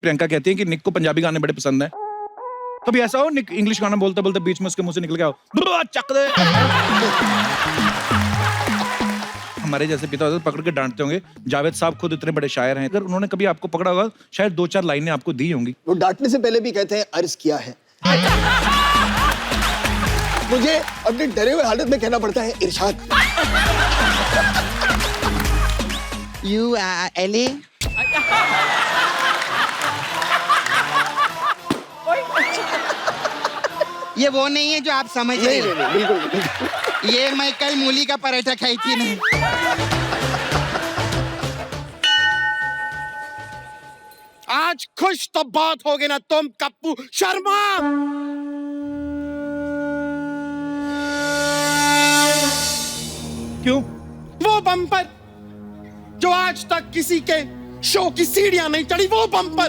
प्रियंका कहती है कि निक को पंजाबी गाने बड़े पसंद हैं। कभी ऐसा हो निक इंग्लिश गाना बोलते बोलते बीच में उसके मुंह से निकल गया हो चक दे। हमारे जैसे पिता होते पकड़ के डांटते होंगे। जावेद साहब खुद इतने बड़े शायर हैं, अगर उन्होंने कभी आपको पकड़ा होगा शायद 2-4 लाइनें आपको दी होंगी। वो डांटने से पहले भी कहते हैं अर्ज किया है। मुझे अपने डरे हुए हालत में कहना पड़ता है इरशाद। You LA? ये वो नहीं है जो आप समझ रहे हैं। नहीं, बिल्कुल बिल्कुल। ये मैं कल मूली का पराठा खाई थी नहीं। आज खुश तो बहुत होगे ना तुम कप्पू शर्मा। क्यों? वो बम्पर जो आज तक किसी के शो की सीढ़ियां नहीं चढ़ी, वो बम्पर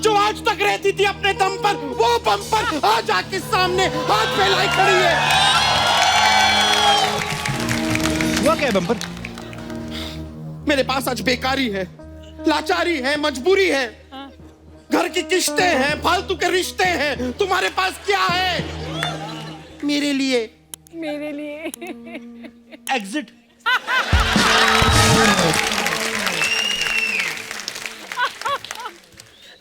जो आज तक रहती थी अपने दम पर, वो बम्पर आज आके सामने हाथ फैलाई खड़ी है। हुआ क्या है बम्पर? मेरे पास आज बेकारी है, लाचारी है, मजबूरी है, घर की किस्तें हैं, फालतू के रिश्ते हैं। तुम्हारे पास क्या है? मेरे लिए एग्जिट।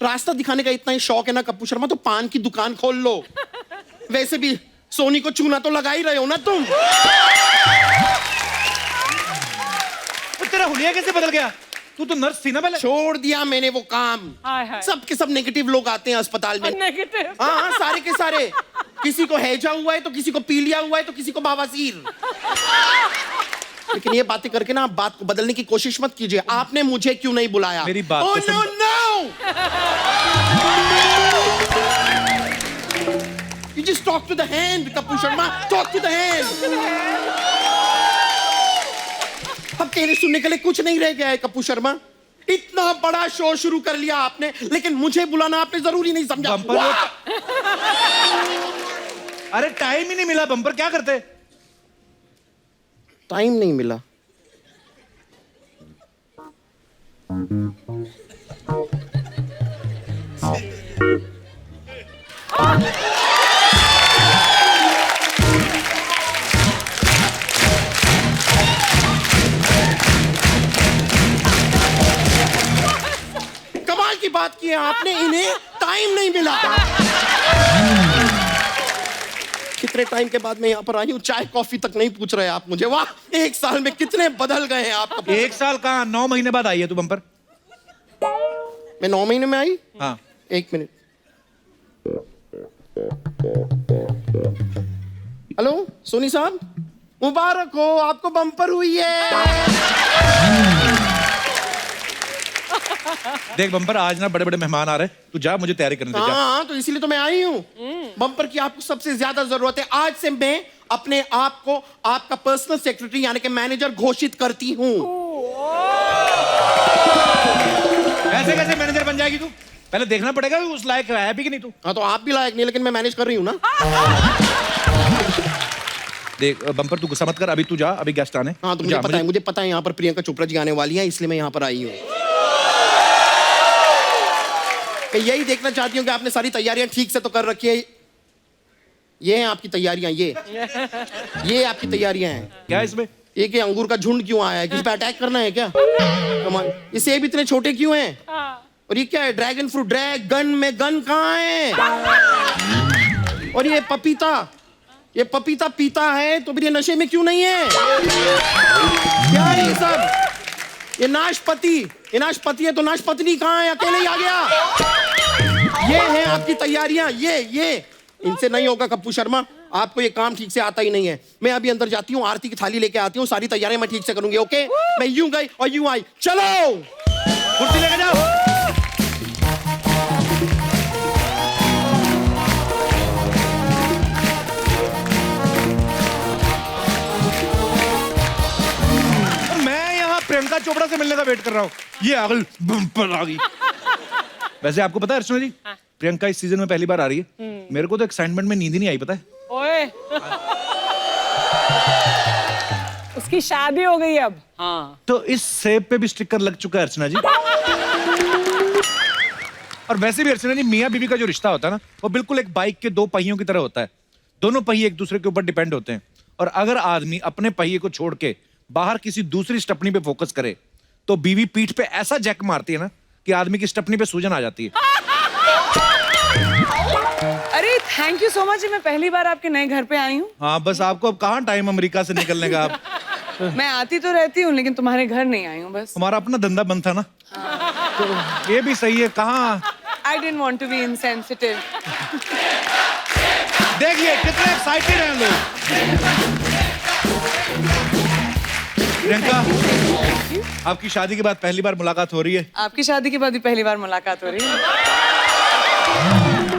रास्ता दिखाने का इतना ही शौक है ना कप्पू शर्मा, तो पान की दुकान खोल लो। वैसे भी सोनी को चूना तो लगा ही रहे हो ना तुम। तेरा हुलिया कैसे बदल गया? तू तो नर्स थी ना पहले। छोड़ दिया मैंने वो काम। सब के सब नेगेटिव लोग आते हैं अस्पताल में। नेगेटिव? हाँ, सारे के सारे। किसी को हैजा हुआ है तो किसी को पीलिया हुआ है तो किसी को बवासीर। लेकिन ये बातें करके ना आप बात को बदलने की कोशिश मत कीजिए। आपने मुझे क्यों नहीं बुलाया? मेरी बात oh, तो no, no! You just talk to the hand, Kappu Sharma. Talk to the hand. अब कहने सुनने के लिए कुछ नहीं रह गया है कप्पू शर्मा। इतना बड़ा शो शुरू कर लिया आपने, लेकिन मुझे बुलाना आपने जरूरी नहीं समझा। अरे टाइम ही नहीं मिला बम्पर, क्या करते? टाइम नहीं मिला। कमाल की बात की है आपने, इन्हें टाइम नहीं मिला। कितने टाइम के बाद मैं यहाँ पर आई हूँ, चाय कॉफी तक नहीं पूछ रहे आप मुझे। वाह, 1 साल में कितने बदल गए हैं आप। 1 साल कहाँ, 9 महीने बाद आई है तू बम्पर। मैं 9 महीने में आई? हाँ। 1 मिनट। हेलो सोनी साहब, मुबारक हो, आपको बम्पर हुई है। देख बम्पर, आज ना बड़े बड़े मेहमान आ रहे हैं, तू जा, मुझे तैयारी करने दे जा। हाँ, तो इसीलिए तो मैं आई हूँ। बम्पर की आपको सबसे ज्यादा जरूरत है। आज से मैं अपने आप को आपका पर्सनल सेक्रेटरी यानी कि मैनेजर घोषित करती हूँ। ऐसे कैसे मैनेजर बन जाएगी तू? पहले देखना पड़ेगा उस लायक है भी कि नहीं तू। हाँ, तो आप भी लायक नहीं, लेकिन मैं मैनेज कर रही हूँ ना। देख बम्पर, तू गुस्सा मत कर, अभी तू जा, अभी गेस्ट आने। हाँ, तो मुझे पता है यहाँ पर प्रियंका चोपड़ा जी आने वाली है, इसलिए मैं यहाँ पर आई हूँ। मैं यही देखना चाहती हूँ कि आपने सारी तैयारियां ठीक से तो कर रखी है। ये हैं आपकी तैयारियां, ये आपकी तैयारियां हैं। क्या इसमें? ये कि अंगूर का झुंड क्यों आया है? किसी पे अटैक करना है क्या? कमाल। ये सेब इतने छोटे क्यों हैं? और ये क्या है? Dragon fruit. ड्रैगन में गन कहाँ है? और ये पपीता पीता है तो फिर ये नशे में क्यों नहीं है? क्या है ये सब? ये नाशपति है तो नाशपत्नी कहाँ है? अकेले ही आ गया। ये है आपकी तैयारियां, ये इनसे नहीं होगा कप्पू शर्मा, आपको ये काम ठीक से आता ही नहीं है। मैं अभी अंदर जाती हूँ, आरती की थाली लेके आती हूँ, सारी तैयारियां मैं ठीक से करूंगी। ओके, मैं यूं गई और यूं आई। चलो कुर्सी लेके जाओ। मैं यहाँ प्रियंका चोपड़ा से मिलने का वेट कर रहा हूँ, ये आगल बम्पर आ गई। वैसे आपको पता है अर्चना जी, प्रियंका इस सीजन में पहली बार आ रही है। मेरे को तो एक्साइटमेंट में नींद ही नहीं आई, पता है? ओए उसकी शादी हो गई अब। हाँ, तो इस सेब पे भी स्टिकर लग चुका है अर्चना जी। और वैसे भी अर्चना जी, मियाँ बीवी का जो रिश्ता होता है ना, वो बिल्कुल एक बाइक के दो पहियों की तरह होता है। दोनों पहिए एक दूसरे के ऊपर डिपेंड होते हैं, और अगर आदमी अपने पहिए को छोड़ के बाहर किसी दूसरी स्टपनी पे फोकस करे तो बीवी पीठ पे ऐसा जैक मारती है ना कि आदमी की स्टपनी पे सूजन आ जाती है। अरे थैंक यू सो मच, मैं पहली बार आपके नए घर पे आई हूँ। हाँ, बस आपको अब कहाँ टाइम अमेरिका से निकलने का। आप मैं आती तो रहती हूँ लेकिन तुम्हारे घर नहीं आई हूँ बस। हमारा अपना धंधा बंद था ना, तो ये भी सही है। कहाँ I didn't want to be insensitive. देखिए कितने एक्साइटेड हैं लोग। प्रियंका, आपकी शादी के बाद पहली बार मुलाकात हो रही है। आपकी शादी के बाद भी पहली बार मुलाकात हो रही है।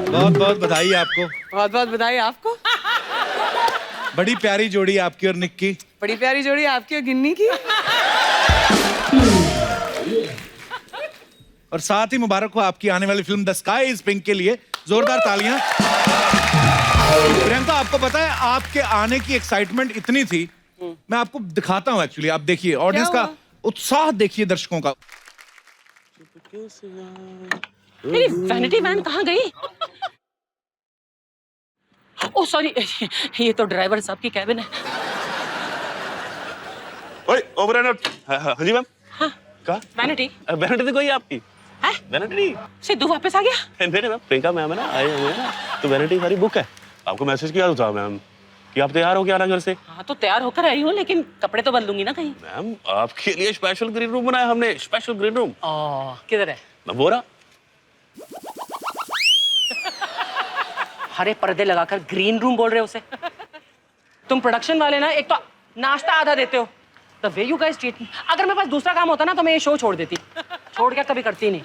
बहुत बहुत बधाई आपको। बहुत बहुत बधाई आपको। बड़ी प्यारी जोड़ी आपकी और निक की। बड़ी प्यारी जोड़ी आपकी और गिन्नी की। और साथ ही मुबारक हो आपकी आने वाली film the sky is pink के लिए। जोरदार तालियां। प्रियंका, आपको पता है आपके आने की एक्साइटमेंट इतनी थी, मैं आपको दिखाता हूं एक्चुअली। आप देखिए ऑडियंस का उत्साह, देखिए दर्शकों का। मेरी वैनिटी वैन कहाँ गई? ओह सॉरी, ये तो ड्राइवर साहब की कैबिन है। ओए ओवरराइडर। हाँ जी मैम। हाँ, कहा? वैनिटी। वैनिटी तो कोई है आपकी? है? वैनिटी सिद्धू वापस आ गया? नहीं मैम, प्रियंका मैम है ना, आए हुए हैं ना, तो वैनिटी सारी बुक है। आपको मैसेज किया था मैम कि आप तैयार हो के आना घर से। हाँ तो तैयार होकर आई हूँ, लेकिन कपड़े तो बदलूंगी ना कहीं। मैम आपके लिए स्पेशल ग्रीन रूम बनाया हमने, स्पेशल ग्रीन रूम। किधर है? मैं बोरा। हरे पर्दे लगाकर ग्रीन रूम बोल रहे हो उसे? तुम प्रोडक्शन वाले ना, एक तो नाश्ता आधा देते हो। The way you guys treat me. अगर मेरे पास दूसरा काम होता ना तो मैं ये शो छोड़ देती। छोड़ के कभी करती नहीं।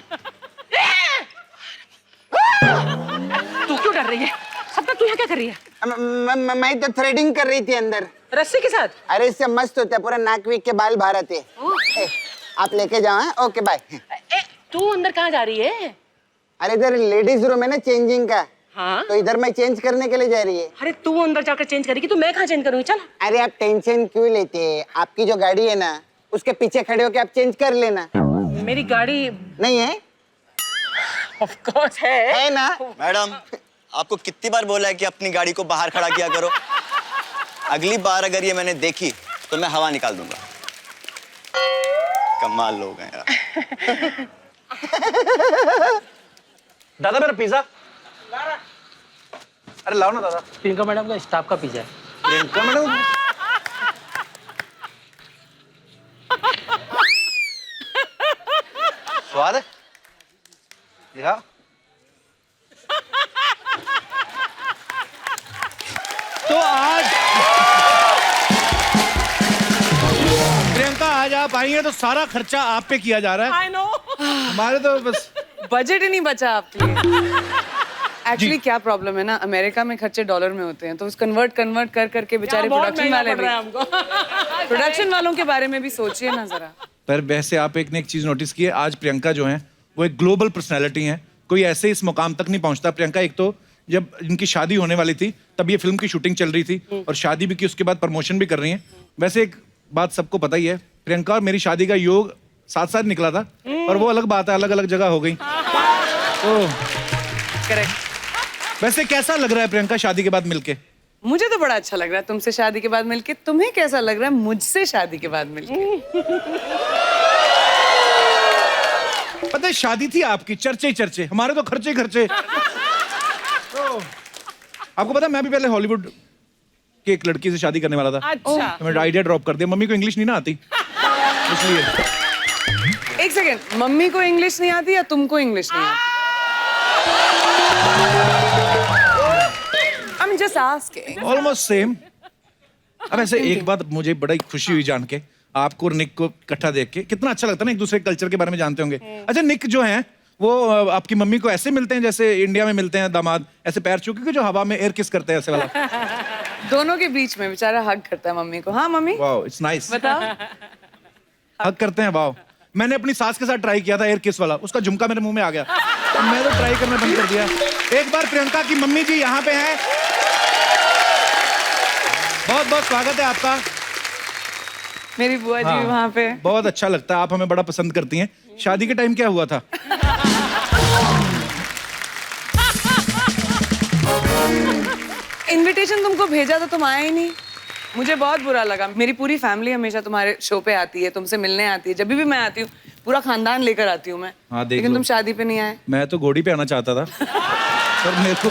तू क्यों डर रही है? सपना तू यहाँ क्या कर रही है? मैं तो थ्रेडिंग कर रही थी अंदर। रस्सी के साथ? अरे इससे मस्त होता है, पूरा नाक वीक के बाल बाहर आते हैं। आप लेके जाओ। हाँ? Okay bye. तू अंदर कहाँ जा रही है? अरे इधर लेडीज रूम है ना चेंजिंग का। हाँ? तो इधर मैं चेंज करने के लिए जा रही है। अरे तू अंदर जाकर चेंज करेगी तो मैं कहाँ चेंज करूँगी? चल। अरे आप टेंशन क्यों लेते हैं? आपकी जो गाड़ी है ना, उसके पीछे खड़े होके आप चेंज कर लेना। मेरी गाड़ी नहीं है? ऑफ कोर्स है ना? मैडम, आपको कितनी बार बोला है कि अपनी गाड़ी को बाहर खड़ा किया करो। अगली बार अगर ये मैंने देखी तो मैं हवा निकाल दूंगा। कमाल लोग हैं यार। दादा मेरा पिज्जा। अरे लाओ ना दादा। प्रियंका मैडम का स्टाफ का पिज्जा है। प्रियंका मैडम, स्वाद है या? तो आज प्रियंका, आज आप आई हैं तो सारा खर्चा आप पे किया जा रहा है। I know. हमारे तो बस बजट ही नहीं बचा आपके लिए। एक्चुअली क्या प्रॉब्लम है ना, अमेरिका में खर्चे डॉलर में होते हैं, तो उस कन्वर्ट कर करके बेचारे प्रोडक्शन वाले भी, प्रोडक्शन वालों के बारे में भी सोचिए ना जरा। पर वैसे आप एक ने एक चीज नोटिस की है, आज प्रियंका जो है वो एक ग्लोबल पर्सनैलिटी है। कोई ऐसे इस मुकाम तक नहीं पहुंचता। प्रियंका, एक तो जब इनकी शादी होने वाली थी तब ये फिल्म की शूटिंग चल रही थी, और शादी भी की, उसके बाद प्रमोशन भी कर रही हैं। वैसे एक बात सबको पता ही है, प्रियंका और मेरी शादी का योग साथ साथ निकला था, और वो अलग बात है, अलग अलग जगह हो गई। तो करेक्ट। वैसे कैसा लग रहा है प्रियंका शादी के बाद मिलके? मुझे तो बड़ा अच्छा लग रहा है तुमसे शादी के बाद मिलके। तुम्हें कैसा लग रहा है मुझसे शादी के बाद मिलके? पता है शादी थी आपकी, चर्चे ही चर्चे, हमारे तो खर्चे ही खर्चे। तो आपको पता है मैं भी पहले हॉलीवुड की एक लड़की से शादी करने वाला था। अच्छा। तो मैंने आइडिया ड्रॉप कर दिया। मम्मी को इंग्लिश नहीं ना आती, इसलिए। एक सेकेंड, मम्मी को इंग्लिश नहीं आती या तुमको इंग्लिश नहीं आती? I'm just asking. Almost same. अब ऐसे एक बात मुझे बड़ी खुशी हुई जान के, आपको और निक को इकट्ठा देख के। कितना अच्छा लगता है ना, एक दूसरे कल्चर के बारे में जानते होंगे। अच्छा, निक जो है वो आपकी मम्मी को ऐसे मिलते हैं जैसे इंडिया में मिलते हैं दामाद, ऐसे पैर छू के जो हवा में एयर किस करते हैं, ऐसे वाला? दोनों के बीच में बेचारा हग करता है मम्मी को। हाँ मम्मी वाओ, इट्स नाइस। बताओ। हग करते हैं, वाओ। मैंने अपनी सास के साथ ट्राई किया था एयर किस वाला, उसका झुमका मेरे मुंह में आ गया, तो मैं तो ट्राई करना बंद कर दिया। एक बार प्रियंका की मम्मी जी यहाँ पे हैं, बहुत बहुत स्वागत है आपका। मेरी बुआ जी हाँ, भी वहाँ पे। बहुत अच्छा लगता है, आप हमें बड़ा पसंद करती हैं। शादी के टाइम क्या हुआ था? इनविटेशन तुमको भेजा तो तुम आए ही नहीं। मुझे बहुत बुरा लगा। मेरी पूरी फैमिली हमेशा तुम्हारे शो पे आती है, तुमसे मिलने आती है। जब भी मैं आती हूँ पूरा खानदान लेकर आती हूँ मैं। हाँ, देख लेकिन लो। तुम शादी पे नहीं आए। मैं तो घोड़ी पे आना चाहता था पर मेरे को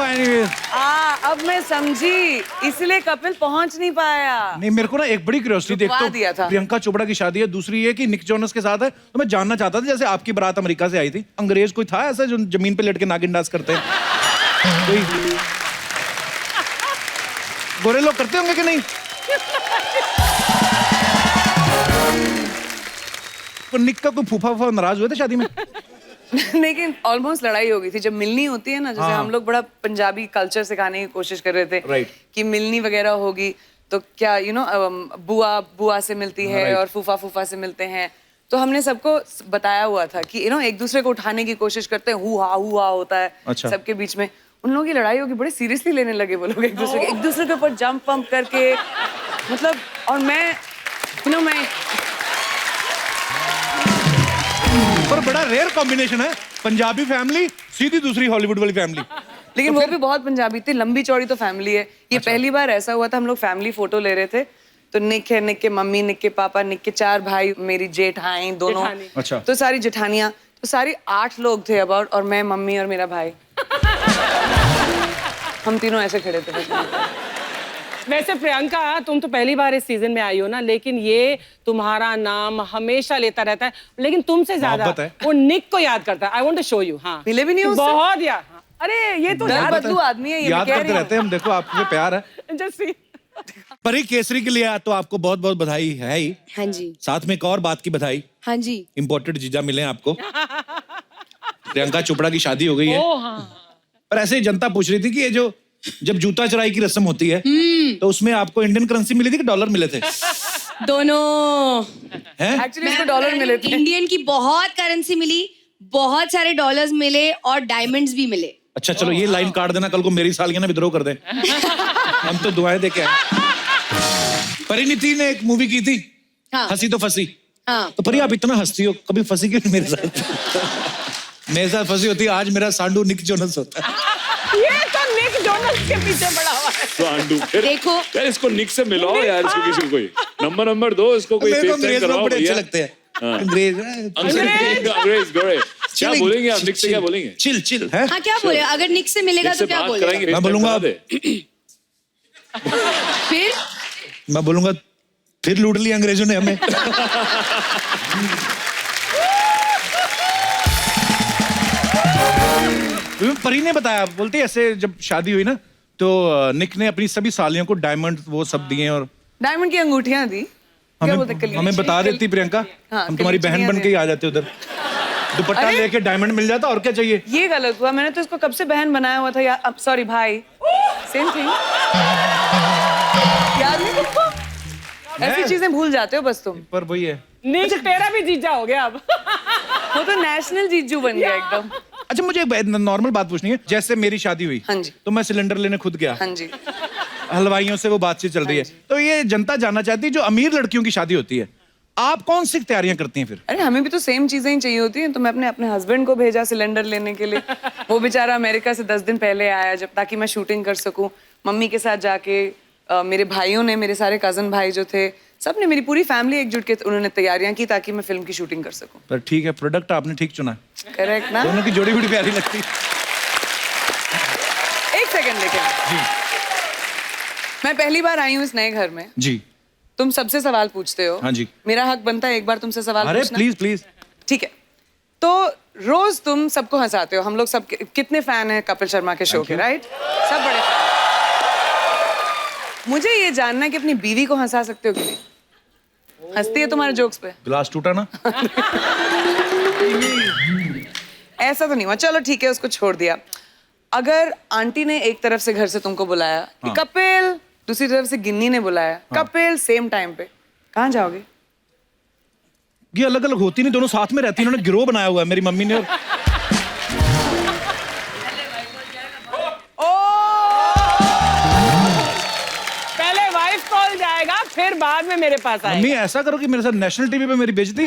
एनीवेज अब मैं समझी, इसलिए कपिल पहुंच नहीं पाया। नहीं, मेरे को ना एक बड़ी क्यूरियोसिटी रुकवा देखता दिया था। प्रियंका चोपड़ा की शादी है, दूसरी ये कि निक जोनस के साथ है, तो मैं जानना चाहता था जैसे आपकी बारात अमेरिका से आई थी, अंग्रेज कोई था ऐसा जो जमीन पे लेट के नागिन डांस करते हैं? कोई गोरे लोग करते होंगे कि नहीं? तो निक का कोई फूफा वूफा नाराज हुए थे शादी में? लेकिन ऑलमोस्ट लड़ाई हो गई थी। जब मिलनी होती है ना, जैसे हम लोग बड़ा पंजाबी कल्चर सिखाने की कोशिश कर रहे थे Right. कि मिलनी वगैरह होगी तो क्या बुआ बुआ से मिलती है Right. और फूफा फूफा से मिलते हैं। तो हमने सबको बताया हुआ था कि एक दूसरे को उठाने की कोशिश करते हैं, हुआ होता है अच्छा। सबके बीच में। उन लोगों की लड़ाई होगी, बड़े सीरियसली लेने लगे वो लोग एक दूसरे के ऊपर जंप पंप करके, मतलब। और मैं पर बड़ा रेयर कॉम्बिनेशन है, पंजाबी फैमिली सीधी दूसरी हॉलीवुड वाली फैमिली। लेकिन वो भी बहुत पंजाबी थी, लंबी चौड़ी तो फैमिली है। ये पहली बार ऐसा हुआ था, हम लोग फैमिली फोटो ले रहे थे तो निक है, निक के मम्मी, निक के पापा, निक के 4 भाई, मेरी जेठाई दोनों, अच्छा। तो सारी जेठानियां, तो सारी 8 लोग थे अबाउट, और मैं, मम्मी और मेरा भाई। हम तीनों ऐसे खड़े थे। वैसे प्रियंका, तुम तो पहली बार इस सीजन में आई हो ना, लेकिन ये तुम्हारा नाम हमेशा लेता रहता है, लेकिन तुमसे ज्यादा मोहब्बत है। वो निक को याद करता है। I want to show you. हाँ, मिले भी नहीं उससे? बहुत यार। हाँ। अरे ये तो दल बदलू आदमी है ये, याद करते रहते हैं हम, देखो आपके प्यार है। Just see. परी केसरी के लिए तो आपको बहुत बहुत बधाई है ही, हाँ जी, साथ में एक और बात की बधाई, हाँ जी। इम्पोर्टेड जीजा मिले आपको। प्रियंका चोपड़ा की शादी हो गई है। ओ हाँ। पर ऐसे ही जनता पूछ रही थी कि ये जब जूता चुराई की रस्म होती है तो उसमें आपको इंडियन करेंसी मिली थी कि डॉलर मिले थे? दोनों। हैं? एक्चुअली इसको डॉलर मिले थे। इंडियन की बहुत करेंसी मिली, बहुत सारे डॉलर्स मिले और डायमंड्स भी मिले। अच्छा चलो, ये लाइन काट देना, कल को मेरी सालियां विद्रोह कर दें। हम तो दुआएं दे के आए। परिणीति ने एक मूवी की थी, हाँ। हंसी तो फंसी। हाँ। तो परी आप इतना हंसती हो, कभी फंसी क्यों नहीं मेरे साथ? मेरे साथ फंसी होती, आज मेरा सांडू निक जोनस होता है। ये तो निक जोनस के पीछे पड़ा हुआ है। सांडू, फिर देखो यार इसको निक से मिलाओ यार, इसको किसी को कोई नंबर दो, इसको कोई मेरे को FaceTime अंग्रेज लोग करवाओ बड़े अच्छे भैया। लगते हैं। हाँ। अंग्रेज अंग्रेज गोरे। क्या Chilling, बोलेंगे आप? chill, निक से क्या chill, बोलेंगे? चिल है। हाँ, क्या बोले? अगर निक से मिलेगा निक तो से क्या बात बोलेगा? कराएंगे, मैं बोलूंगा फिर मैं बोलूंगा फिर लूट लिया अंग्रेजों ने हमें। परी ने बताया, बोलती ऐसे जब शादी हुई ना तो निक ने अपनी सभी सालियों को डायमंड वो सब दिए और डायमंड की अंगूठियां दी। क्या बोलते हैं, कली- हमें बता देती प्रियंका, हाँ, हम तुम्हारी बहन बन के ही आ जाते उधर, दुपट्टा अरे! लेके डायमंड मिल जाता, और क्या चाहिए? ये गलत हुआ, मैंने तो इसको कब से बहन बनाया हुआ था यार। अब सॉरी भाई, सेम थिंग। याद नहीं तुमको? ऐसी चीजें भूल जाते हो बस तुम। पर वही है। निक तेरा भी जीजा हो गया अब। वो तो नेशनल जीजू बन गया एकदम। अच्छा मुझे नॉर्मल बात पूछनी है, जैसे मेरी शादी हुई हाँ जी। तो मैं सिलेंडर लेने खुद गया, हाँ जी। हलवाइयों से वो बातचीत चल रही है, तो ये जनता जानना चाहती है जो अमीर लड़कियों की शादी होती है, आप कौन सी तैयारियां करती हैं फिर? अरे हमें भी तो सेम चीजें ही चाहिए होती हैं, तो मैं अपने हस्बैंड को भेजा सिलेंडर लेने के लिए। वो बेचारा अमेरिका से 10 दिन पहले आया, जब ताकि मैं शूटिंग कर सकूं। मम्मी के साथ जाके मेरे भाइयों ने, मेरे सारे कजन भाई जो थे, सब ने, मेरी पूरी फैमिली एकजुट के उन्होंने तैयारियां की ताकि मैं फिल्म की शूटिंग कर सकूं। पर ठीक है, प्रोडक्ट आपने ठीक चुना, करेक्ट ना? दोनों की जोड़ी बड़ी प्यारी लगती। एक सेकंड लेकिन मैं पहली बार आई हूँ इस नए घर में, जी तुम सबसे सवाल पूछते हो। हाँ जी। मेरा हक बनता है एक बार तुमसे सवाल अरे पूछना। Please please. ठीक है, तो रोज तुम सबको हंसाते हो, हम लोग सब कितने फैन हैं कपिल शर्मा के शो के, राइट? सब बड़े fan। मुझे ये जानना है कि अपनी बीवी को हंसा सकते हो कि नहीं? हंसती है तुम्हारे जोक्स पे? ग्लास टूटा ना? ऐसा तो नहीं हुआ, चलो ठीक है, उसको छोड़ दिया। अगर आंटी ने एक तरफ से घर से तुमको बुलाया कि कपिल, दूसरी तरफ से गिन्नी ने बुलाया कपिल, सेम टाइम पे, कहाँ जाओगे? ये अलग अलग होती नहीं, दोनों साथ में रहती, इन्होंने गिरोह बनाया हुआ है मेरी मम्मी ने। और पहले वाइफ कॉल जाएगा, फिर बाद में मेरे पास मम्मी आएगा। ऐसा करो कि मेरे साथ नेशनल टीवी पे मेरी बेइज्जती।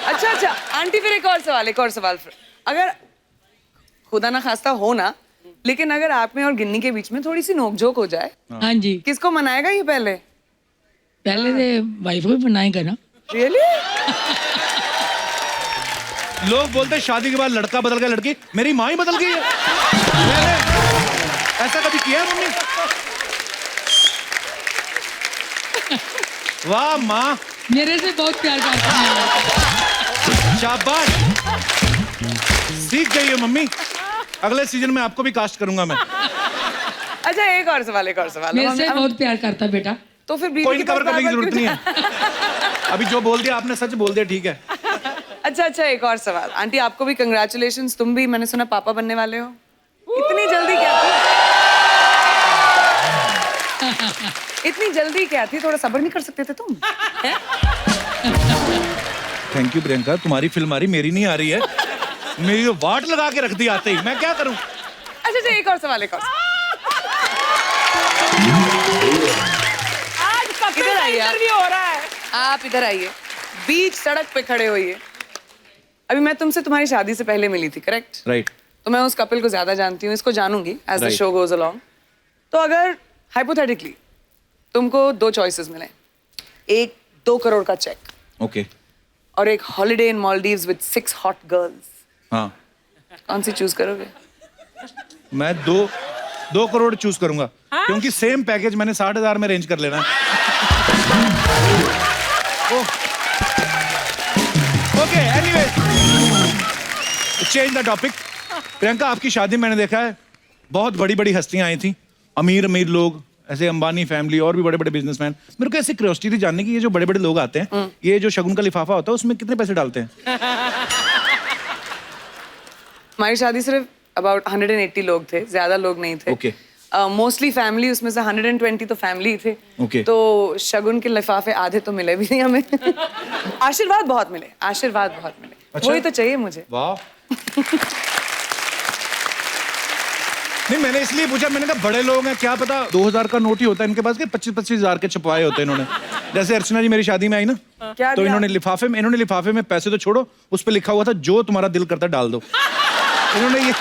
अच्छा आंटी, फिर एक और सवाल। अगर खुदा ना खास्ता हो ना, लेकिन अगर आप में और गिन्नी के बीच में थोड़ी सी नोकझोंक हो जाए, हाँ जी, किसको मनाएगा ये पहले? पहले तो वाइफ को बनाएगा ना। रियली? लोग बोलते हैं शादी के बाद लड़का बदल गया, लड़की, मेरी माँ ही बदल गई है। मैंने ऐसा कभी किया है मम्मी? वाह माँ, मेरे से बहुत प्यार करता है। शाबाश, सीख गई है मम्मी। अगले सीजन में आपको भी कास्ट करूंगा मैं। अच्छा एक और सवाल। मेरे से बहुत प्यार करता बेटा। तो फिर बीवी कोई के कवर पास करने की बार-बार जरूरत नहीं क्यों है। अभी जो बोल दिया आपने सच बोल दिया, ठीक है। अच्छा एक और सवाल। आंटी आपको भी कंग्रेचुलेशंस, तुम भी मैंने सुना पापा बनने वाले हो। इतनी जल्दी क्या थी? इतनी जल्दी क्या थी? थोड़ा सब्र नहीं कर सकते थे तुम? थैंक यू प्रियंका, तुम्हारी फिल्म आ रही, मेरी नहीं आ रही है। मेरी तो वाट लगा के रख दी आते ही, मैं क्या करूं? अच्छा एक और सवाल। आज कपिल इधर का आइए आप। इंटरव्यू हो रहा है। आप इधर आइए, बीच सड़क पे खड़े होइए। अभी मैं तुमसे तुम्हारी शादी से पहले मिली थी, करेक्ट? राइट। तो मैं उस कपिल को ज्यादा जानती हूँ, इसको जानूंगी as the Right. Show goes along. तो अगर हाइपोथेटिकली तुमको दो चॉइसेस मिले, एक 2 करोड़ का चेक ओके। और एक holiday in Maldives with 6 hot girls, हाँ, कौन सी चूज करोगे? मैं 2 करोड़ चूज करूंगा, क्योंकि सेम पैकेज मैंने 60,000 में अरेंज कर लेना है। Okay, anyway, change the topic. Priyanka, आपकी शादी मैंने देखा है, बहुत बड़ी बड़ी हस्तियां आई थी, अमीर अमीर लोग, ऐसे अंबानी फैमिली और भी बड़े बड़े बिजनेसमैन। मेरे को ऐसी क्यूरियोसिटी थी जानने की, ये जो बड़े बड़े लोग आते हैं, ये जो शगुन का लिफाफा होता है, उसमें कितने पैसे डालते हैं? हमारी शादी सिर्फ अबाउट 180 लोग थे, ज्यादा लोग नहीं थे। Okay. मोस्टली फैमिली, उसमें से 120 तो फैमिली थे। Okay. तो शगुन के लिफाफे आधे तो मिले भी नहीं हमें। आशीर्वाद बहुत मिले। अच्छा? वही तो चाहिए मुझे। वाह। नहीं, मैंने इसलिए पूछा, मैंने कहा बड़े लोग हैं, क्या पता 2000 का नोट ही होता है इनके पास, के 25-25 हजार के छपवाए होते हैं इन्होंने। जैसे अर्चना जी मेरी शादी में आई ना, क्या तो दिया? इन्होंने लिफाफे में पैसे तो छोड़ो, उस पे लिखा हुआ था जो तुम्हारा दिल करता डाल दो। इन्होंने ये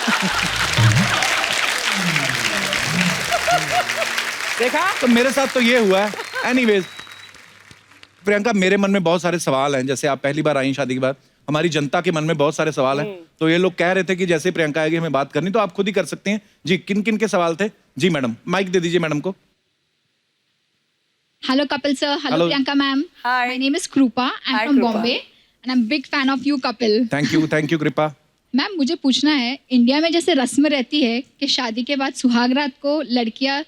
देखा? तो मेरे साथ तो ये हुआ है। एनीवेज प्रियंका, मेरे मन में बहुत सारे सवाल हैं। जैसे आप पहली बार आई शादी के बाद, हमारी जनता के मन में बहुत सारे सवाल हैं। तो ये लोग कह रहे थे कि जैसे प्रियंका आएगी हमें बात करनी, तो आप खुद ही कर सकते हैं जी। किन किन के सवाल थे? जी मैडम, माइक दे दीजिए मैडम को। Hello, Kapil sir. Hello, Hello. Priyanka ma'am. Hi. My name is Krupa. I'm Hi, from Krupa. Bombay, and I'm big fan of you, Kapil. Thank you कृपा। मैम, मुझे पूछना है, इंडिया में जैसे रस्म रहती है कि शादी के बाद सुहागरात को लड़कियां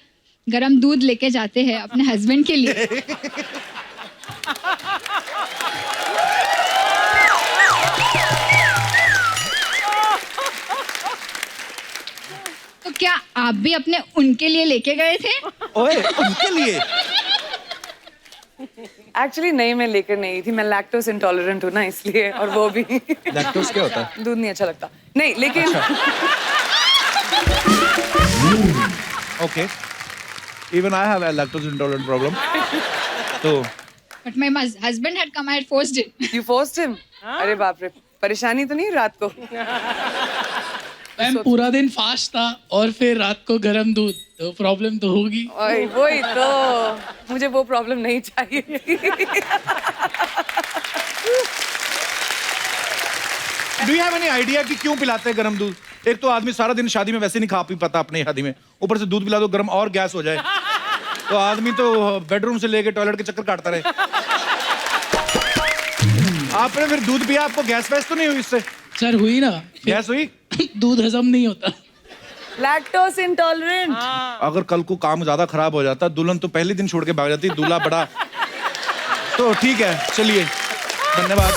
गरम दूध लेके जाते हैं अपने हस्बैंड के लिए, तो क्या आप भी अपने उनके लिए लेके गए थे? ओए, उनके लिए? एक्चुअली नहीं, मैं लेकर नहीं थी। मैं लैक्टोज इंटॉलरेंट हूँ ना, इसलिए। और वो भी लैक्टोज क्या होता है? दूध नहीं अच्छा लगता। नहीं, लेकिन okay, even I have a lactose intolerant problem. तो But my husband had come, I had forced it. You forced him? अरे बाप रे, परेशानी तो नहीं रात को? मैम, पूरा दिन फास्ट था और फिर रात को गरम दूध, तो प्रॉब्लम तो होगी। ओए, वही तो, मुझे वो प्रॉब्लम नहीं चाहिए थी। Do you have any idea कि क्यों पिलाते हैं गरम दूध? एक तो आदमी सारा दिन शादी में वैसे नहीं खा पी पाता अपनी शादी में, ऊपर से दूध पिला दो गरम और गैस हो जाए, तो आदमी तो बेडरूम से लेके टॉयलेट के चक्कर काटता रहे। आपने फिर दूध पिया, आपको गैस वैस तो नहीं हुई इससे? सर हुई ना, गैस हुई? दूध हजम नहीं होता। Lactose intolerant. अगर कल को काम ज्यादा खराब हो जाता, दुल्हन तो पहले दिन छोड़ के भाग जाती, दूल्हा बड़ा। तो ठीक है, चलिए, धन्यवाद।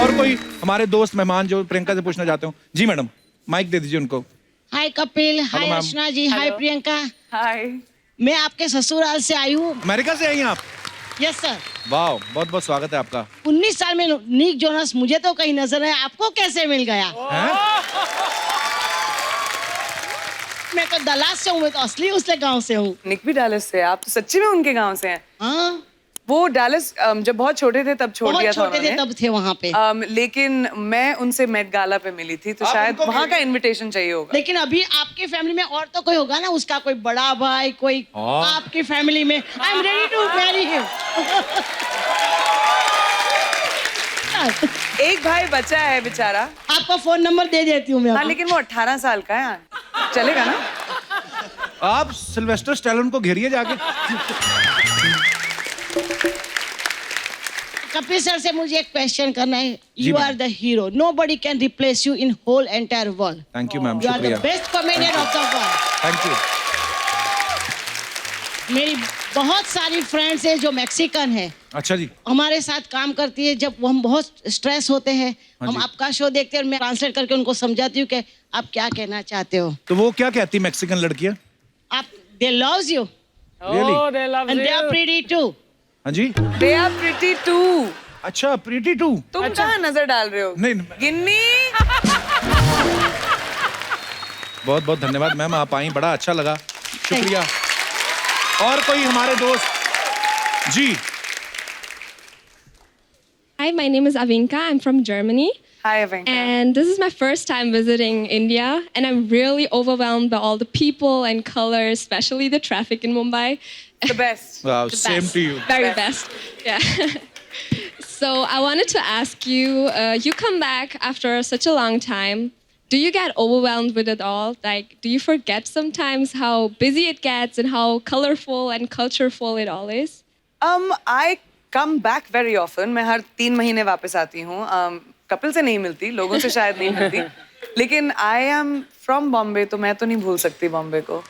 और कोई हमारे दोस्त मेहमान जो प्रियंका से पूछना चाहते हो? जी मैडम, माइक दे दीजिए उनको। हाय कपिल, हाय मैम। अर्चना जी, हाय प्रियंका। हाय। मैं आपके ससुराल से आई हूँ। अमेरिका से आई हैं आप? Yes sir. वाह, बहुत बहुत स्वागत है आपका। 19 साल में निक जोनस मुझे तो कहीं नजर है, आपको कैसे मिल गया? मैं तो दलास से हूँ, मैं तो असली उसले गांव से हूँ। निक भी डालस से? आप तो सच्ची में उनके गांव से हैं? हाँ, वो डैलस जब बहुत छोटे थे तब छोड़ बहुत दिया था छोटे थे उन्होंने। तब थे वहाँ पे। लेकिन मैं उनसे मेट गाला पे मिली थी, तो आप शायद उनको वहाँ का इनविटेशन चाहिए होगा। लेकिन अभी आपके फैमिली में और तो कोई होगा ना, उसका कोई बड़ा भाई, कोई आपकी फैमिली में। I am ready to marry him. एक भाई बचा है बेचारा। आपका फोन नंबर दे देती हूँ मैं। हाँ, लेकिन वो 18 साल का है, चलेगा ना? आप सिल्वेस्टर स्टैलोन को घेरिए जाके। कपिल सर से मुझे एक क्वेश्चन करना है। You are the hero, nobody can replace you in whole entire world. Thank you ma'am, you are the शुक्रिया। Best comedian of the world. Thank you. मेरी बहुत सारी फ्रेंड्स हैं जो मैक्सिकन है, अच्छा जी। हमारे साथ काम करती है। जब हम बहुत स्ट्रेस होते हैं, हाँ हम जी। आपका शो देखते हैं और मैं ट्रांसलेट करके उनको समझाती हूँ कि आप क्या कहना चाहते हो। तो वो क्या कहती मैक्सिकन लड़कियां? आप they loves you Really? Oh, they love and they are you. Pretty too. हाँ जी। They are pretty too. अच्छा, प्रीटी टू। तुम कहाँ नजर डाल रहे हो? नहीं, गिन्नी। बहुत बहुत धन्यवाद मैम, आप आई, बड़ा अच्छा लगा, शुक्रिया। और कोई हमारे दोस्त जी? Hi, my name is Avinka. I'm from Germany. Hi, Avinka. And this is my first time visiting India, and I'm really overwhelmed by all the people and colors, especially the traffic in Mumbai. The best. Wow, The same best. to you. Very best. Yeah. So I wanted to ask you, you come back after such a long time. Do you get overwhelmed with it all? Like, do you forget sometimes how busy it gets and how colorful and cultureful it all is? I come back very often. मैं हर 3 महीने वापस आती हूँ। कपिल से नहीं मिलती, लोगों से शायद नहीं मिलती, लेकिन I am from Bombay, तो मैं तो नहीं भूल सकती बॉम्बे को।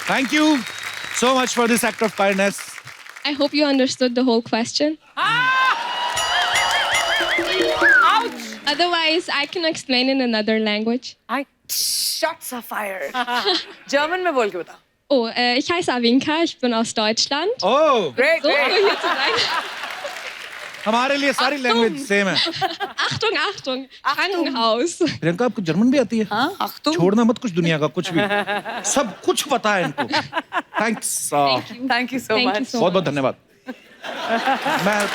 Thank you so much for this act of kindness. I hope you understood the whole question. Otherwise, I can explain in another language. Shots are fired. German में बोल के बता। Oh, ich heiße Avinka, ich bin aus Deutschland. Oh, Great, So great. hier zu sein. हमारे लिए सारी language same है। Achtung, Achtung, Krankenhaus. Priyanka, आपको German भी आती है? हाँ, Achtung. छोड़ना मत कुछ दुनिया का, कुछ भी, सब कुछ पता है इनको। Thanks. Thank you so Thank you much. so बहुत बहुत धन्यवाद। मैं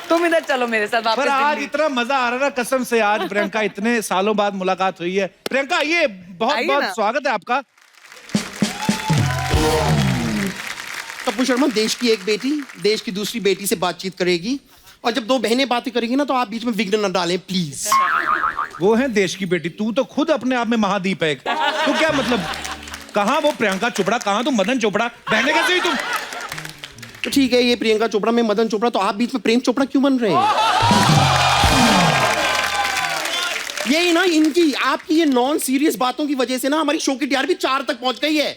तुम इधर चलो मेरे साथ वापस पर आज दिल्ली। इतना मजा आ रहा है ना, कसम से। आज प्रियंका, इतने सालों बाद मुलाकात हुई है। प्रियंका, ये बहुत आइए बहुत ना। स्वागत है आपका। कपूर शर्मा, देश की एक बेटी देश की दूसरी बेटी से बातचीत करेगी, और जब 2 बहनें बातें करेंगी ना, तो आप बीच में विघ्न न डालें प्लीज। वो है देश की बेटी, तू तो खुद अपने आप में महाद्वीप है। तो क्या मतलब, कहाँ वो प्रियंका चोपड़ा, कहाँ तुम मदन चोपड़ा, बहने कैसे हुई तुम? तो ठीक है, ये प्रियंका चोपड़ा में मदन चोपड़ा, तो आप बीच में प्रेम चोपड़ा क्यों बन रहे हैं? यही ना, इनकी आपकी ये नॉन सीरियस बातों की वजह से ना हमारी शो की टीआरपी 4 तक पहुंच गई है।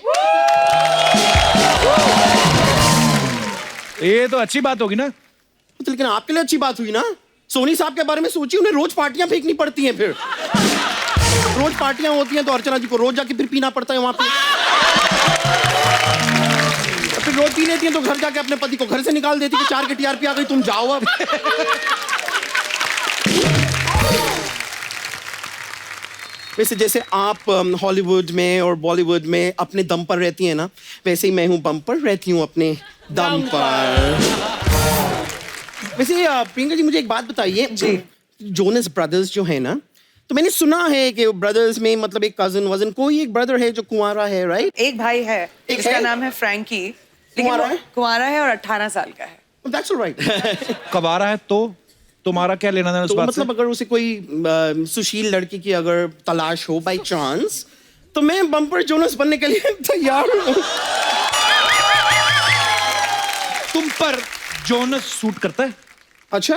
ये तो अच्छी बात होगी ना। तो लेकिन आपके लिए अच्छी बात हुई ना। सोनी साहब के बारे में सोचिए, उन्हें रोज पार्टियां फेंकनी पड़ती हैं, फिर रोज पार्टियां होती हैं तो अर्चना जी को रोज जाके फिर पीना पड़ता है वहां पे। फिर रोज पी लेती हैं तो घर जाके अपने पति को घर से निकाल देती है कि 4 की टीआरपी आ गई, तुम जाओ अब। वैसे जैसे आप हॉलीवुड में और बॉलीवुड में अपने दम पर रहती हैं ना, वैसे ही मैं हूँ बम पर, रहती हूँ अपने दम पर। वैसे प्रियंका जी, मुझे एक बात बताइए, जोनस ब्रदर्स जो है ना, तो मैंने सुना है कि ब्रदर्स में मतलब एक कजन वजन कोई एक ब्रदर है जो कुंवारा है, राइट? एक भाई है, जिसका नाम है फ्रैंकी, लेकिन वो कुंवारा है और 18 साल का है। That's all right. कबारा है तो तुम्हारा क्या लेना देना उस तो बात मतलब से? अगर उसे कोई सुशील लड़की की अगर तलाश हो बाय चांस, तो मैं बम्पर जोनस बनने के लिए तैयार हूँ। तुम पर जोनस सूट करता है? अच्छा,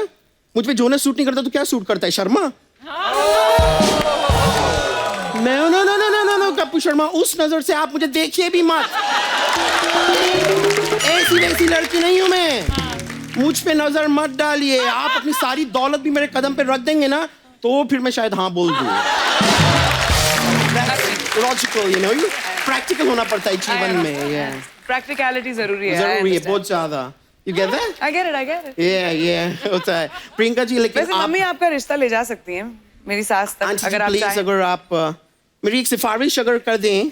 मुझ पे जोनस सूट नहीं करता तो क्या सूट करता है? Sharma? No no no no no no Kapoor Sharma, उस नजर से आप मुझे देखिए भी मत। ऐसी वैसी लड़की नहीं हूं मैं, मुझ पे नजर मत डालिए। आप अपनी सारी दौलत भी मेरे कदम पे रख देंगे ना, तो फिर मैं शायद हाँ बोल दूं। लॉजिकल, यू नो, प्रैक्टिकल होना पड़ता है जीवन में। प्रैक्टिकलिटी जरूरी है। जरूरी है, बहुत ज्यादा। You get that? I get it, I get it. Yeah, होता है। प्रियंका जी, लेकिन वैसे मम्मी आपका रिश्ता ले जा सकती हैं मेरी सास तक, आंटी अगर जी आप प्लीज, चाहें। अगर आप मेरी एक सिफारिश अगर कर दें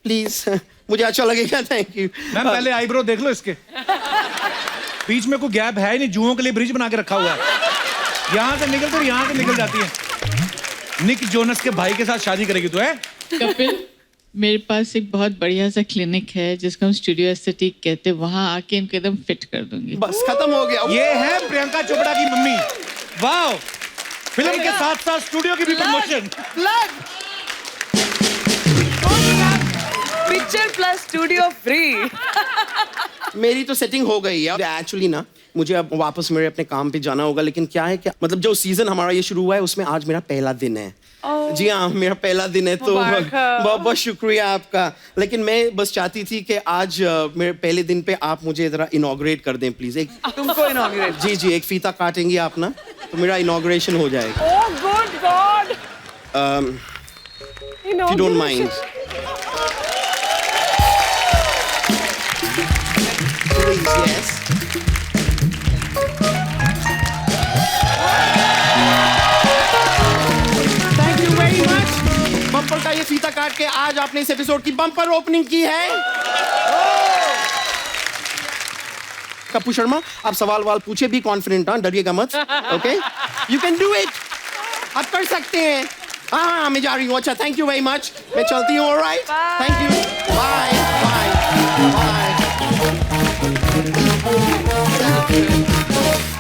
प्लीज मुझे अच्छा लगेगा, थैंक यू। मैम पहले आईब्रो देख लो इसके, बीच में कोई गैप है ही नहीं, जुओं के लिए ब्रिज बना के रखा हुआ है, यहाँ से निकल कर यहाँ से निकल जाती है। निक जोनस के भाई के साथ शादी करेगी तू है? कपिल, मेरे पास एक बहुत बढ़िया सा क्लिनिक है जिसको हम स्टूडियो एस्थेटिक कहते हैं, वहाँ आके इनको एकदम फिट कर दूंगी। बस खत्म हो गया। ये है प्रियंका चोपड़ा की मम्मी। वाह, फिल्म के साथ साथ स्टूडियो की भी promotion. Picture plus studio free. मेरी तो सेटिंग हो गई है एक्चुअली ना, मुझे अब वापस मेरे अपने काम पे जाना होगा, लेकिन क्या है क्या मतलब जो सीजन हमारा ये शुरू हुआ है उसमें आज मेरा पहला दिन है। जी हाँ, मेरा पहला दिन है, तो बहुत बहुत शुक्रिया आपका। लेकिन मैं बस चाहती थी कि आज मेरे पहले दिन पे आप मुझे जरा इनॉग्रेट कर दें प्लीज। एक तुमको इनॉग्रेट? जी जी, एक फीता काटेंगे आप ना, तो मेरा इनॉग्रेशन हो जाएगा। Oh good God, if you don't mind. Please, yes. Thank you very much. Bumper का ये फीता काट के आज आपने इस एपिसोड की बम्पर ओपनिंग की है। कपूर शर्मा, आप सवाल वाल पूछे भी, कॉन्फिडेंट, हाँ, डरिएगा मत। Okay, you can do it, आप कर सकते हैं। हाँ, मैं जा रही हूँ। अच्छा, थैंक यू वेरी मच, मैं चलती हूँ। Alright, thank you, bye bye bye.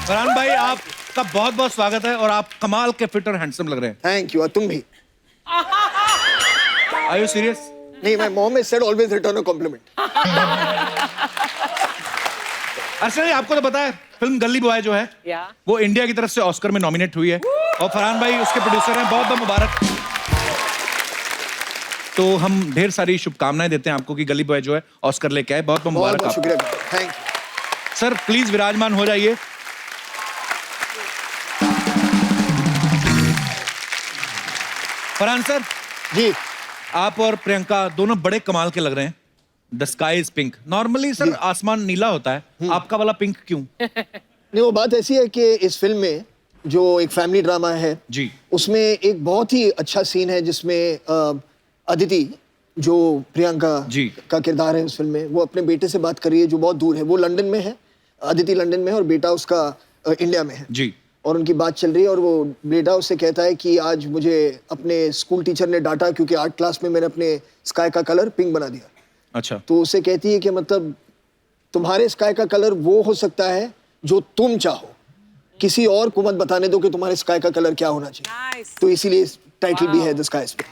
Farhan भाई, आपका बहुत बहुत स्वागत है और आप कमाल के फिट और हैंडसम लग रहे हैं। थैंक यू, तुम भी। Are you serious? नहीं, my mom has said always return a compliment. अर्चना जी, आपको तो पता है फिल्म गली बॉय जो है वो इंडिया की तरफ से ऑस्कर में नॉमिनेट हुई है और फरहान भाई उसके प्रोड्यूसर हैं। बहुत बहुत मुबारक। तो हम ढेर सारी शुभकामनाएं देते हैं आपको कि गली बॉय जो है ऑस्कर लेके आए। बहुत बहुत मुबारक आपको। शुक्रिया, थैंक यू सर। प्लीज विराजमान हो जाइए। फरहान सर जी, आप और प्रियंका दोनों बड़े कमाल के लग रहे हैं। The sky is pink. Normally sir आसमान नीला होता है, आपका वाला पिंक क्यों? नहीं, वो बात ऐसी है कि इस फिल्म में जो एक फैमिली ड्रामा है जी, उसमें एक बहुत ही अच्छा सीन है जिसमें अदिति जो प्रियंका जी का किरदार है उस फिल्म में, वो अपने बेटे से बात कर रही है जो बहुत दूर है। वो लंदन में है, अदिति लंदन में है और बेटा उसका इंडिया में है जी। और उनकी बात चल रही है और वो बेटा उससे कहता है कि आज मुझे अपने स्कूल टीचर ने डांटा क्योंकि आर्ट क्लास में मैंने अपने स्काई का कलर पिंक बना दिया। अच्छा। तो उसे कहती है कि मतलब तुम्हारे स्काई का कलर वो हो सकता है जो तुम चाहो, किसी और को मत बताने दो कि तुम्हारे स्काई का कलर क्या होना चाहिए। तो इसीलिए टाइटल भी है द स्काई इज पिंक।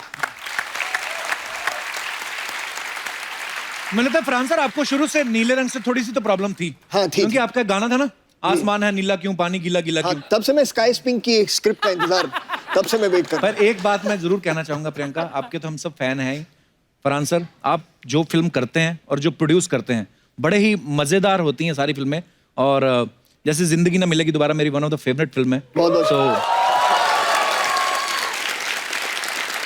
मैंने तो फरहान सर आपको शुरू से नीले रंग से थोड़ी सी तो प्रॉब्लम थी। हाँ, थी। क्योंकि आपका गाना था ना, आसमान है नीला क्यों, पानी गीला गीला क्यों। तब से मैं स्काई इज पिंक की एक स्क्रिप्ट का इंतजार, तब से मैं वेट कर रहा हूं। पर एक बात मैं जरूर कहना चाहूंगा प्रियंका, आपके तो हम सब फैन हैं। फरहान सर, आप जो फिल्म करते हैं और जो प्रोड्यूस करते हैं बड़े ही मजेदार होती हैं सारी फिल्में। और जैसे जिंदगी ना मिलेगी दोबारा मेरी one of the favourite film है।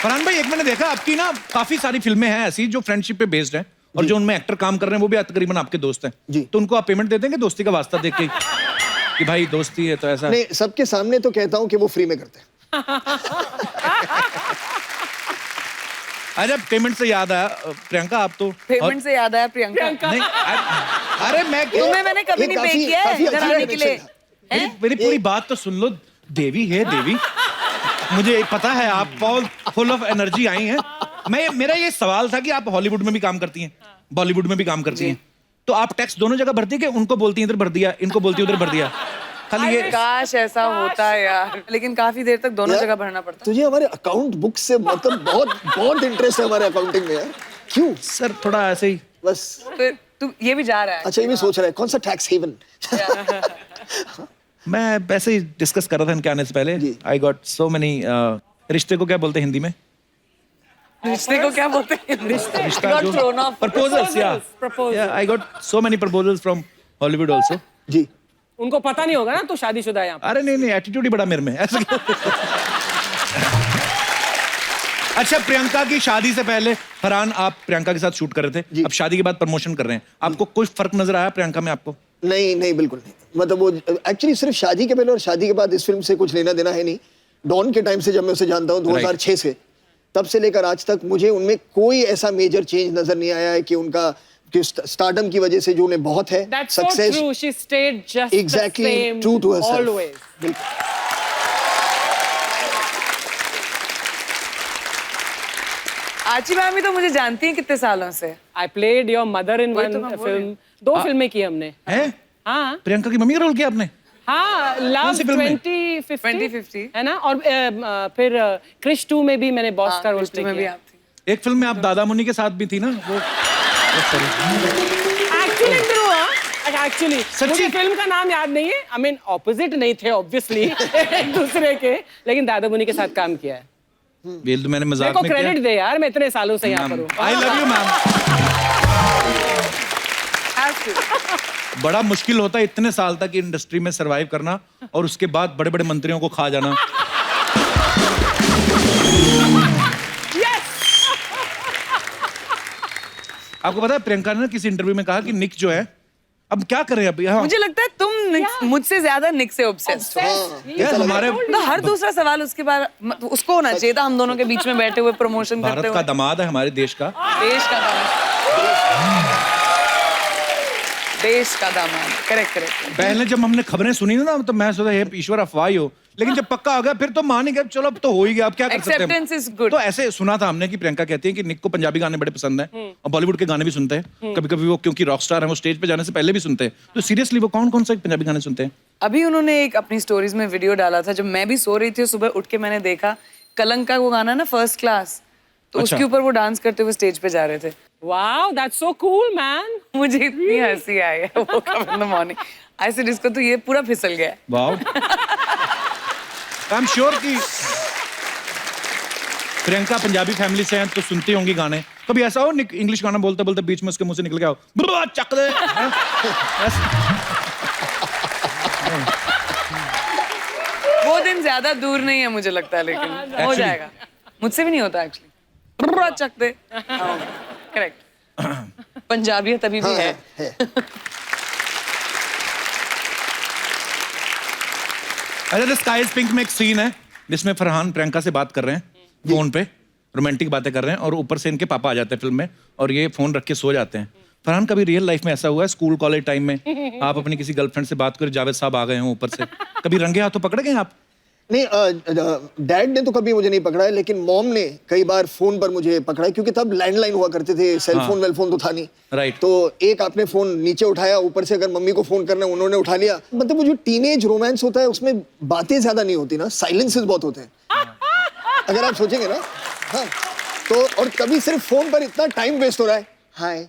फरहान भाई, एक मैंने देखा आपकी ना काफी सारी फिल्में हैं ऐसी जो फ्रेंडशिप पे बेस्ड हैं और जो उनमें एक्टर काम कर रहे हैं वो भी तकरीबन आपके दोस्त हैं जी। तो उनको आप पेमेंट दे देंगे दोस्ती का वास्ता देख के कि भाई दोस्ती है तो ऐसा? नहीं, सबके सामने तो कहता हूं कि वो फ्री में करते हैं। अच्छा, पेमेंट से याद आया प्रियंका, आप तो पेमेंट से याद आया प्रियंका। नहीं, अरे मैं तुम्हें मैंने कभी नहीं पे किया है इधर आने के लिए। मेरी पूरी बात तो सुन लो। देवी है देवी, मुझे पता है आप बहुत फुल ऑफ एनर्जी आई हैं। मेरा ये सवाल था कि आप हॉलीवुड में भी काम करती हैं, बॉलीवुड में भी काम करती हैं, तो आप टैक्स दोनों जगह भरती है कि उनको बोलती हैं इधर भर दिया, इनको बोलती है उधर भर दिया? खाली ये काश ऐसा होता है यार, लेकिन काफी देर तक दोनों जगह भरना पड़ता। तुझे हमारे अकाउंट बुक से मतलब बहुत इंटरेस्ट है हमारे अकाउंटिंग में यार। क्यों सर? थोड़ा ऐसे ही बस। तू ये भी जा रहा है? अच्छा, ये भी सोच रहा है कौन सा टैक्स हेवन। मैं वैसे ही डिस्कस कर रहा था इनके आने से पहले। आई गॉट सो मेनी, रिश्ते को क्या बोलते हैं हिंदी में? रिश्ते को क्या बोलते हैं? रिश्ता जो प्रपोजल्स, या I got so many proposals from Hollywood also. जी, उनको पता नहीं होगा ना तू शादीशुदा है यहाँ पे। अरे नहीं, एटीट्यूड ही बड़ा मेरे में ऐसा। अच्छा, प्रियंका की शादी से पहले फरहान आप प्रियंका के साथ शूट कर रहे थे, अब शादी के बाद प्रमोशन कर रहे हैं, आपको कोई फर्क नजर आया प्रियंका में आपको? नहीं, बिल्कुल नहीं। मतलब वो एक्चुअली सिर्फ शादी के पहले और शादी के बाद इस फिल्म से कुछ लेना देना है नहीं। डॉन के टाइम से जब मैं उसे जानता हूँ 2006 से, तब से लेकर आज तक मुझे उनमें कोई ऐसा मेजर चेंज नजर नहीं आया है कि उनका कि स्टारडम की वजह से जो उन्हें बहुत है That's so true. She stayed just exactly the same true to herself. always. बिल्कुल। आची मैम भी तो मुझे जानती हैं कितने सालों से। I played your mother in वही one तो मैं बोल रही film. हूँ। 2 फिल्में की हमने। हैं? हाँ प्रियंका की मम्मी का रोल किया आपने? हाँ लव सी फिल्म में? 2050 है ना। और फिर क्रिश 2 में भी मैंने बॉस का रोल प्ले में भी किया। आप थी। एक फिल्म में आप दादा मुनि के साथ भी थी ना वो? एक्चुअली मुझे फिल्म का नाम याद नहीं है। आई मीन ऑपोजिट नहीं थे ऑब्वियसली एक दूसरे के, लेकिन दादा मुनि के साथ काम किया है। वेल तो मैंने मेरे मजाक को में किया। क्रेडिट दे यार, मैं इतने सालों से यहाँ पर हूँ। I love you ma'am. बड़ा मुश्किल होता है इतने साल तक इंडस्ट्री में सरवाइव करना और उसके बाद बड़े बड़े मंत्रियों को खा जाना। आपको पता है प्रियंका ने ना किसी इंटरव्यू में कहा कि निक जो है अब क्या करें अब यहाँ। मुझे लगता है तुम मुझसे ज्यादा निक से ऑब्सेस्ड हो। यार हमारे तो हर दूसरा सवाल उसके बाद उसको होना चाहिए था, हम दोनों के बीच में बैठे हुए प्रमोशन करते भारत हुए। का दामाद है हमारे देश का। देश का दामाद। Correct correct. पहले जब हमने खबरें सुनी ना तो मैं सोचा हे ईश्वर अफवाह ही हो, लेकिन जब पक्का आ गया फिर तो मान ही गया चलो अब तो हो ही गया, अब क्या कर सकते हैं। Acceptance is good. तो ऐसे सुना था हमने कि प्रियंका कहती है कि निक को पंजाबी गाने बड़े पसंद हैं और बॉलीवुड के गाने भी सुनते हैं। कभी कभी वो क्योंकि रॉक स्टार है वो स्टेज पे जाने से पहले भी सुनते हैं। तो सीरियसली वो कौन कौन सा पंजाबी गाने सुनते हैं? अभी उन्होंने एक अपनी स्टोरीज में वीडियो डाला था, जब मैं भी सो रही थी सुबह उठ के मैंने देखा कलंक का वो गाना ना फर्स्ट क्लास, तो अच्छा। उसके ऊपर वो डांस करते हुए स्टेज पे जा रहे थे। Wow, that's so cool, man. मुझे इतनी हंसी आई है वो कब in the morning. I said इसको तो ये पूरा फिसल गया। वाओ। आई एम श्योर कि प्रियंका पंजाबी फैमिली से हैं तो सुनती होंगी गाने। कभी ऐसा हो निक इंग्लिश गाना बोलते बोलते बीच में उसके मुंह से निकल गया हो बुआ चक दे। वो दिन ज्यादा दूर नहीं है मुझे लगता है, लेकिन हो जाएगा। मुझसे भी नहीं होता एक्चुअली। चक दे। करेक्ट। पंजाबी तभी भी है। अच्छा द स्काई इज पिंक में एक सीन है जिसमें फरहान प्रियंका से बात कर रहे हैं फोन पे, रोमांटिक बातें कर रहे हैं और ऊपर से इनके पापा आ जाते हैं फिल्म में और ये फोन रख के सो जाते हैं। फरहान कभी रियल लाइफ में ऐसा हुआ है स्कूल कॉलेज टाइम में आप अपनी किसी गर्लफ्रेंड से बात कर जावेद साहब आ गए हो ऊपर से, कभी रंगे हाथों पकड़ गए आप? नहीं, डैड ने तो कभी मुझे नहीं पकड़ा है, लेकिन मॉम ने कई बार फोन पर मुझे पकड़ा है, क्योंकि तब लैंडलाइन हुआ करते थे, सेलफोन वेलफोन तो था नहीं। राइट। तो एक आपने फोन नीचे उठाया, ऊपर से अगर मम्मी को फोन करना है उन्होंने उठा लिया। मतलब वो जो टीनेज रोमांस होता है उसमें बातें ज्यादा नहीं होती ना, साइलेंसेस बहुत होते हैं अगर आप सोचेंगे ना। हाँ, तो और कभी सिर्फ फोन पर इतना टाइम वेस्ट हो रहा है। हाय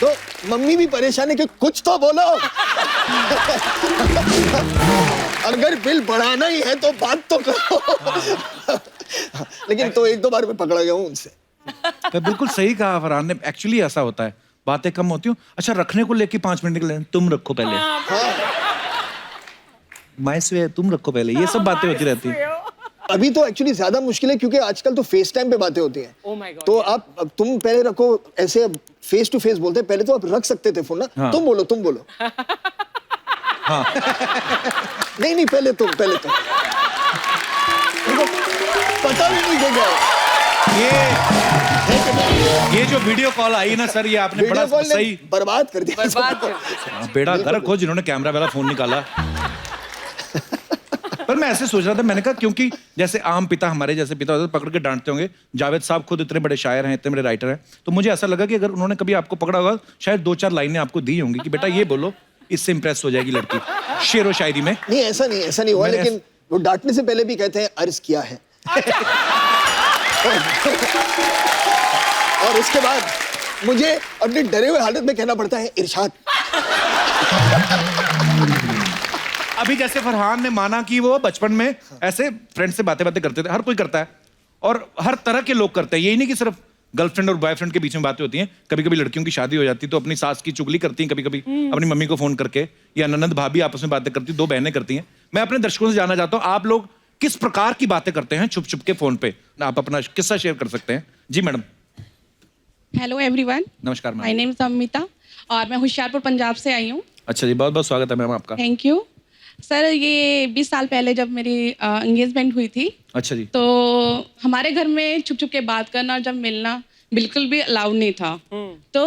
तो मम्मी भी परेशान है कि कुछ तो बोलो अगर बिल बढ़ाना ही है तो बात तो करो। लेकिन तो 1-2 बार मैं पकड़ा गया हूँ उनसे। तो बिल्कुल सही कहा फरहान ने, एक्चुअली ऐसा होता है, बातें कम होती हूँ। अच्छा रखने को लेके 5 मिनट निकले, तुम रखो पहले, माय स्वे तुम रखो पहले, ये सब बातें होती रहती हैं। अभी तो एक्चुअली ज्यादा मुश्किल है क्योंकि आजकल तो फेस टाइम पे बातें होती हैं। Oh my God, तो आप तुम पहले रखो, ऐसे फेस टू फेस बोलते हैं, पहले तो आप रख सकते थे फोन ना। हाँ। तुम बोलो हाँ। नहीं पहले तुम पता भी नहीं देगा। ये जो वीडियो कॉल आई ना सर, ये आपने बड़ा वीडियो कॉल ने सही बर्बाद कर दिया। बर्बाद कर बेड़ा गर्क हो जिन्होंने कैमरा वाला फोन निकाला। पर मैं ऐसे सोच रहा था, मैंने कहा क्योंकि जैसे आम पिता हमारे जैसे पिता होते पकड़ के डांटते होंगे, जावेद साहब खुद इतने बड़े शायर हैं, इतने बड़े राइटर हैं, तो मुझे ऐसा लगा कि अगर उन्होंने कभी आपको पकड़ा होगा शायद 2-4 लाइनें आपको दी होंगी कि बेटा ये बोलो, इससे इंप्रेस हो जाएगी लड़की शेरो शायरी में। नहीं ऐसा नहीं हुआ, लेकिन वो डांटने से पहले भी कहते हैं अर्ज किया है। और उसके बाद मुझे अपनी डरे हुए हालत में कहना पड़ता है इरशाद। अभी जैसे फरहान ने माना कि वो बचपन में ऐसे फ्रेंड से बातें करते थे, हर कोई करता है और हर तरह के लोग करते हैं, यही नहीं कि सिर्फ गर्लफ्रेंड और बॉयफ्रेंड के बीच में बातें होती हैं। कभी कभी लड़कियों की शादी हो जाती है तो अपनी सास की चुगली करती हैं, कभी कभी अपनी मम्मी को फोन करके, या ननद भाभी आपस में बातें करती, 2 बहनें करती हैं। मैं अपने दर्शकों से जानना चाहता हूँ आप लोग किस प्रकार की बातें करते हैं छुप छुप के फोन पे, आप अपना किस्सा शेयर कर सकते हैं। जी मैडम। हेलो एवरीवन, नमस्कार ma'am. My name is Amita और मैं होशियारपुर पंजाब से आई हूँ। अच्छा जी, बहुत बहुत स्वागत है मैम आपका। Thank you. सर ये 20 साल पहले जब मेरी एंगेजमेंट हुई थी, अच्छा जी। तो हमारे घर में छुप छुप के बात करना, जब मिलना बिल्कुल भी अलाउड नहीं था। तो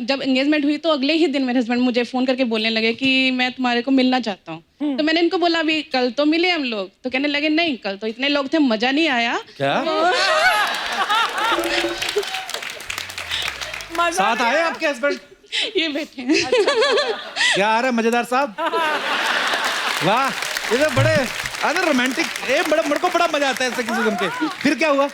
जब एंगेजमेंट हुई तो अगले ही दिन मेरे हस्बैंड मुझे फोन करके बोलने लगे कि मैं तुम्हारे को मिलना चाहता हूँ। तो मैंने इनको बोला अभी कल तो मिले हम लोग, तो कहने लगे नहीं कल तो इतने लोग थे मजा नहीं आया। क्या साथ आए आपके हस्बैंड? ये बैठे हैं। क्या आ रहा है मजेदार साहब? वाह, ये तो बड़े अरे रोमांटिक, ये बड़ा मेरे को बड़ा मजा आता है ऐसे किसी किस्म के। फिर क्या हुआ?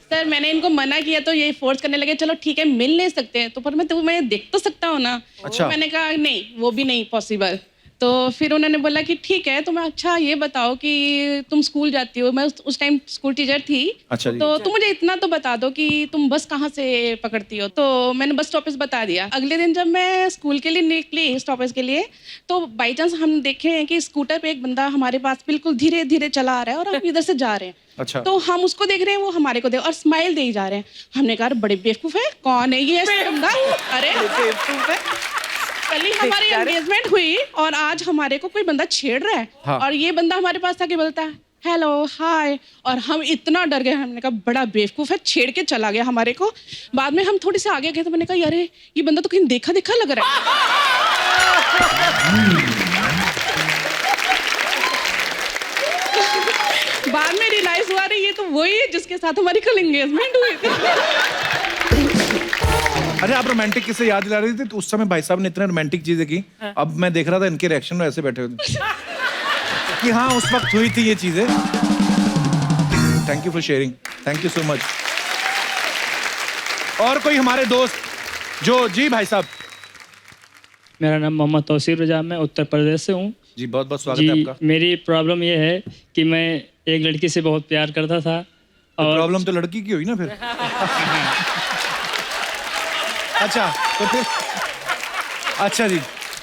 सर मैंने इनको मना किया तो ये फोर्स करने लगे चलो ठीक है मिल नहीं सकते हैं, तो पर मैं देख तो सकता हूँ ना। अच्छा। तो मैंने कहा नहीं वो भी नहीं पॉसिबल। तो फिर उन्होंने बोला कि ठीक है तो मैं अच्छा ये बताओ कि तुम स्कूल जाती हो, मैं उस टाइम स्कूल टीचर थी। अच्छा जी। तो तुम मुझे इतना तो बता दो कि तुम बस कहाँ से पकड़ती हो। तो मैंने बस स्टॉपेज बता दिया। अगले दिन जब मैं स्कूल के लिए निकली स्टॉपेज के लिए, तो बाई चांस हम देखे हैं कि स्कूटर पे एक बंदा हमारे पास बिल्कुल धीरे धीरे चला आ रहा है और हम इधर से जा रहे हैं। अच्छा। तो हम उसको देख रहे हैं, वो हमारे को देख और स्माइल दे ही जा रहे हैं। हमने कहा बड़े बेवकूफ है, कौन है ये ऐसा बंदा? अरे बेवकूफ है, कल ही हमारी एंगेजमेंट हुई और आज हमारे को कोई बंदा छेड़ रहा है। हाँ। और ये बंदा हमारे पास आके बोलता है हेलो हाय, और हम इतना डर गए। हमने कहा बड़ा बेवकूफ है, छेड़ के चला गया हमारे को। बाद में हम थोड़ी सी आगे गए तो मैंने कहा अरे ये बंदा तो कहीं देखा देखा लग रहा है। बाद में रियलाइज हुआ रही ये तो वही है जिसके साथ हमारी कल एंगेजमेंट हुई थी। अरे आप रोमांटिक किससे याद दिला रही थी? तो उस समय भाई साहब ने इतने रोमांटिक चीजें की। अब मैं देख रहा था इनके रिएक्शन में ऐसे बैठे हुए कि हाँ उस वक्त हुई थी ये चीजें। Thank you for sharing, thank you so much. और कोई हमारे दोस्त जो जी भाई साहब? मेरा नाम मोहम्मद तौसीर रजा, मैं उत्तर प्रदेश से हूँ। जी बहुत बहुत स्वागत है आपका। मेरी प्रॉब्लम ये है कि मैं एक लड़की से बहुत प्यार करता था। और प्रॉब्लम तो लड़की की हुई ना फिर। अच्छा तो फिर अच्छा जी।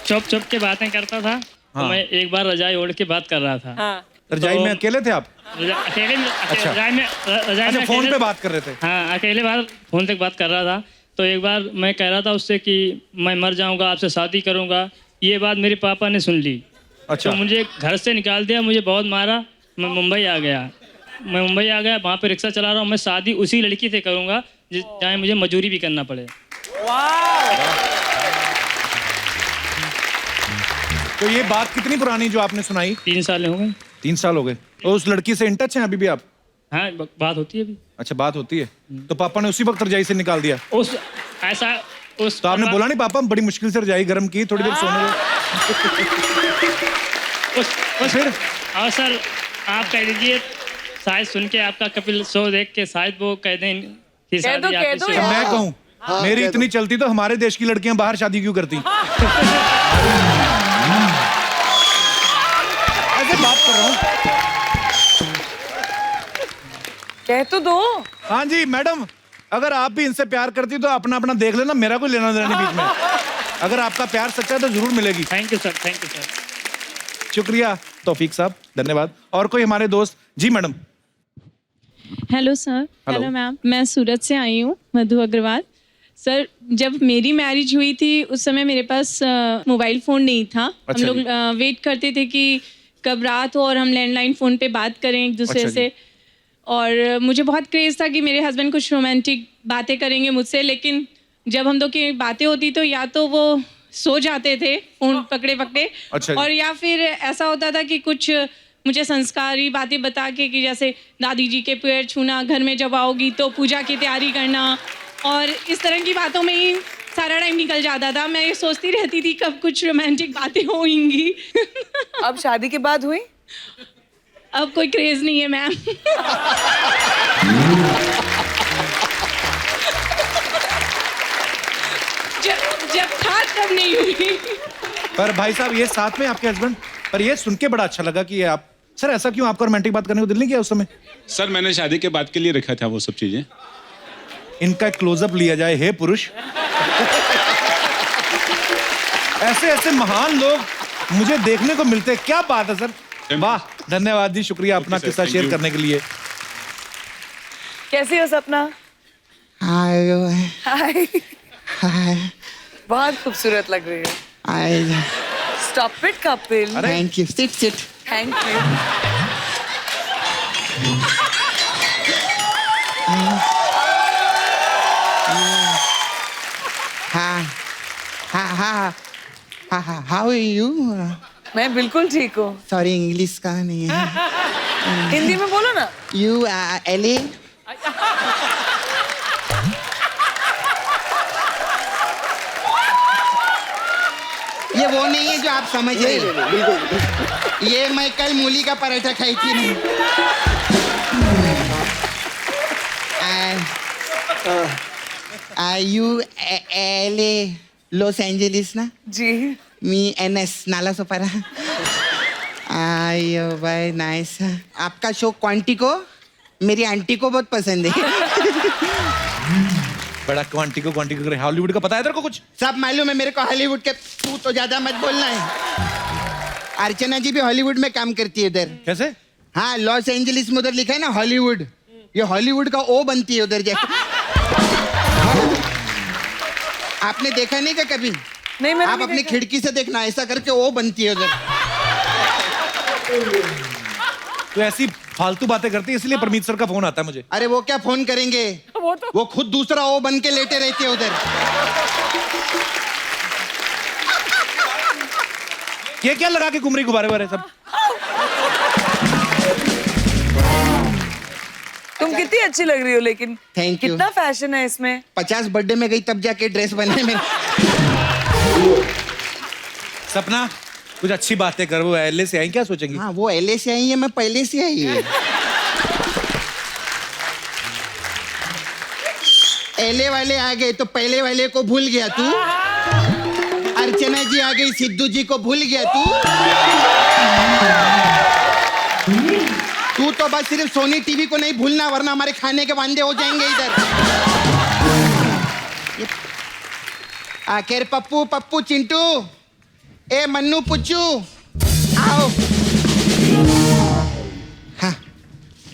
चुप चुप के बातें करता था। हाँ। तो मैं एक बार रजाई ओढ़ के बात कर रहा था। रजाई में अकेले थे आप? अकेले में अच्छा। रजाई में अच्छा फोन पे बात कर रहे थे? हाँ अकेले बार फोन तक बात कर रहा था। तो एक बार मैं कह रहा था उससे कि मैं मर जाऊंगा, आपसे शादी करूंगा। ये बात मेरे पापा ने सुन ली। अच्छा। तो मुझे घर से निकाल दिया, मुझे बहुत मारा। मैं मुंबई आ गया। वहाँ पे रिक्शा चला रहा हूँ। मैं शादी उसी लड़की से करूँगा जहाँ मुझे मजदूरी भी करना पड़े। तो ये बात कितनी पुरानी जो आपने सुनाई? 3 साल हो गए। 3 साल हो गए। तो उस लड़की से इन टच हैं अभी भी आप? हाँ बात होती है अभी। अच्छा बात होती है। तो पापा ने उसी वक्त रजाई से निकाल दिया? तो आपने बोला नहीं पापा बड़ी मुश्किल से रजाई गर्म की, थोड़ी देर सोने दो। फिर और सर आप कह दीजिए, शायद सुन के आपका कपिल शो देख के शायद वो कह दें कि शादी आपकी से। मैं कहूँ मेरी इतनी चलती तो हमारे देश की लड़कियां बाहर शादी क्यों करती? ऐसे बात कर रहा हूँ। कह तो दो। हाँ जी मैडम, अगर आप भी इनसे प्यार करती तो अपना अपना देख लेना, मेरा कोई लेना देना नहीं बीच में। अगर आपका प्यार सच्चा है तो जरूर मिलेगी। Thank you sir, thank you sir. शुक्रिया तौफीक साहब, धन्यवाद। और कोई हमारे दोस्त? जी madam. Hello sir. Hello ma'am, मैं सूरत से आई हूँ, मधु अग्रवाल। सर जब मेरी मैरिज हुई थी उस समय मेरे पास मोबाइल फ़ोन नहीं था। अच्छा हम लोग वेट करते थे कि कब रात हो और हम लैंडलाइन फ़ोन पे बात करें एक दूसरे अच्छा से। और मुझे बहुत क्रेज़ था कि मेरे हस्बैंड कुछ रोमांटिक बातें करेंगे मुझसे, लेकिन जब हम लोग की बातें होती तो या तो वो सो जाते थे फ़ोन पकड़े पकड़े, अच्छा। और या फिर ऐसा होता था कि कुछ मुझे संस्कारी बातें बता के कि जैसे दादी जी के पैर छूना, घर में जब आओगी तो पूजा की तैयारी करना, और इस तरह की बातों में ही सारा टाइम निकल जाता था। मैं ये सोचती रहती थी कब कुछ रोमांटिक बातें होंगी। अब शादी के बाद हुई? अब कोई क्रेज नहीं है मैम। जब था तब नहीं हुई। पर भाई साहब ये साथ में आपके हस्बैंड, पर ये सुन के बड़ा अच्छा लगा कि ये आप, सर ऐसा क्यों आपको रोमांटिक बात करने को दिल नहीं किया उस समय? सर मैंने शादी के बाद के लिए रखा था वो सब चीजें। इनका क्लोजअप लिया जाए, हे पुरुष। ऐसे ऐसे महान लोग मुझे देखने को मिलते हैं, क्या बात है सर। वाह, धन्यवाद जी, शुक्रिया अपना किस्सा शेयर करने के लिए। कैसी हो सपना? हाय हाय। हाय बहुत खूबसूरत लग रही है। Hi Stop it, Kapil. Thank you sit sit Thank you. How are you मैं बिल्कुल ठीक हूँ. सॉरी इंग्लिश का नहीं है हिंदी में बोलो ना. यू एले ये वो नहीं है जो आप समझ रहे हैं. बिल्कुल ये मैं कल मूली का पराठा खाई थी नहीं. यू एले लॉस एंजलिस ना जी. मी एनएस नाला सोपारा. आयो भाई नाइस. आपका शो क्वांटिको मेरी आंटी को बहुत पसंद है. बड़ा क्वांटिको करे. हॉलीवुड का पता है तेरे को कुछ? सब मालूम है मेरे को हॉलीवुड के. तू तो ज्यादा मत बोलना है. अर्चना जी भी हॉलीवुड में काम करती है उधर. कैसे? हाँ लॉस एंजलिस में उधर लिखा है ना हॉलीवुड. ये हॉलीवुड का ओ बनती है उधर जाके. आपने देखा नहीं क्या कभी? नहीं मैंने आप नहीं अपनी देखा. खिड़की से देखना ऐसा करके ओ बनती है उधर. तो ऐसी फालतू बातें करती है इसलिए परमीत सर का फोन आता है मुझे. अरे वो क्या फोन करेंगे? वो खुद दूसरा ओ बन के लेटे रहते हैं उधर. ये क्या लगा के घूम रही गुब्बारे वारे सब? तुम कितनी अच्छी लग रही हो लेकिन. Thank you. कितना फैशन है इसमें. 50 बर्थडे में गई तब जाके ड्रेस बने में. सपना कुछ अच्छी बातें कर. वो एलए से आई क्या सोचेंगी? हाँ वो एलए से आई है मैं पहले से आई है. एलए वाले आ गए तो पहले वाले को भूल गया तू. अर्चना जी आ गई सिद्धू जी को भूल गया तू. तू तो बस सिर्फ सोनी टीवी को नहीं भूलना वरना हमारे खाने के वांदे हो जाएंगे इधर. आखिर पप्पू पप्पू चिंटू ए मन्नू पुच्चू आओ. हाँ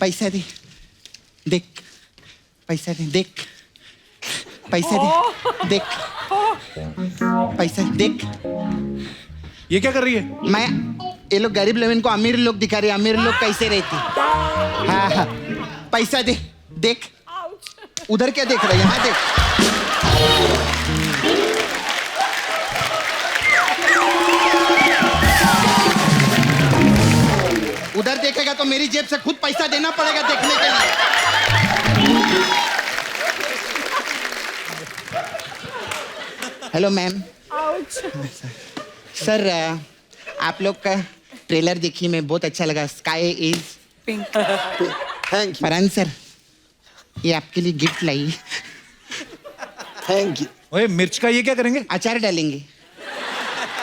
पैसा दे. देख पैसा दे. देख पैसा दे. देख पैसा देख. ये क्या कर रही है? मैं ये लोग गरीब लोग इनको अमीर लोग दिखा रहे. अमीर लोग कैसे रहते. हाँ हाँ पैसा दे. देख उधर क्या देख रहे. यहाँ देख. उधर देखेगा तो मेरी जेब से खुद पैसा देना पड़ेगा देखने के लिए. Hello ma'am. सर आप लोग का ट्रेलर देखी मैं बहुत अच्छा लगा. Sky is pink. Thank you. Farhan sir ये आपके लिए गिफ्ट लाई. Thank you. ओए मिर्च का ये क्या करेंगे? अचार डालेंगे.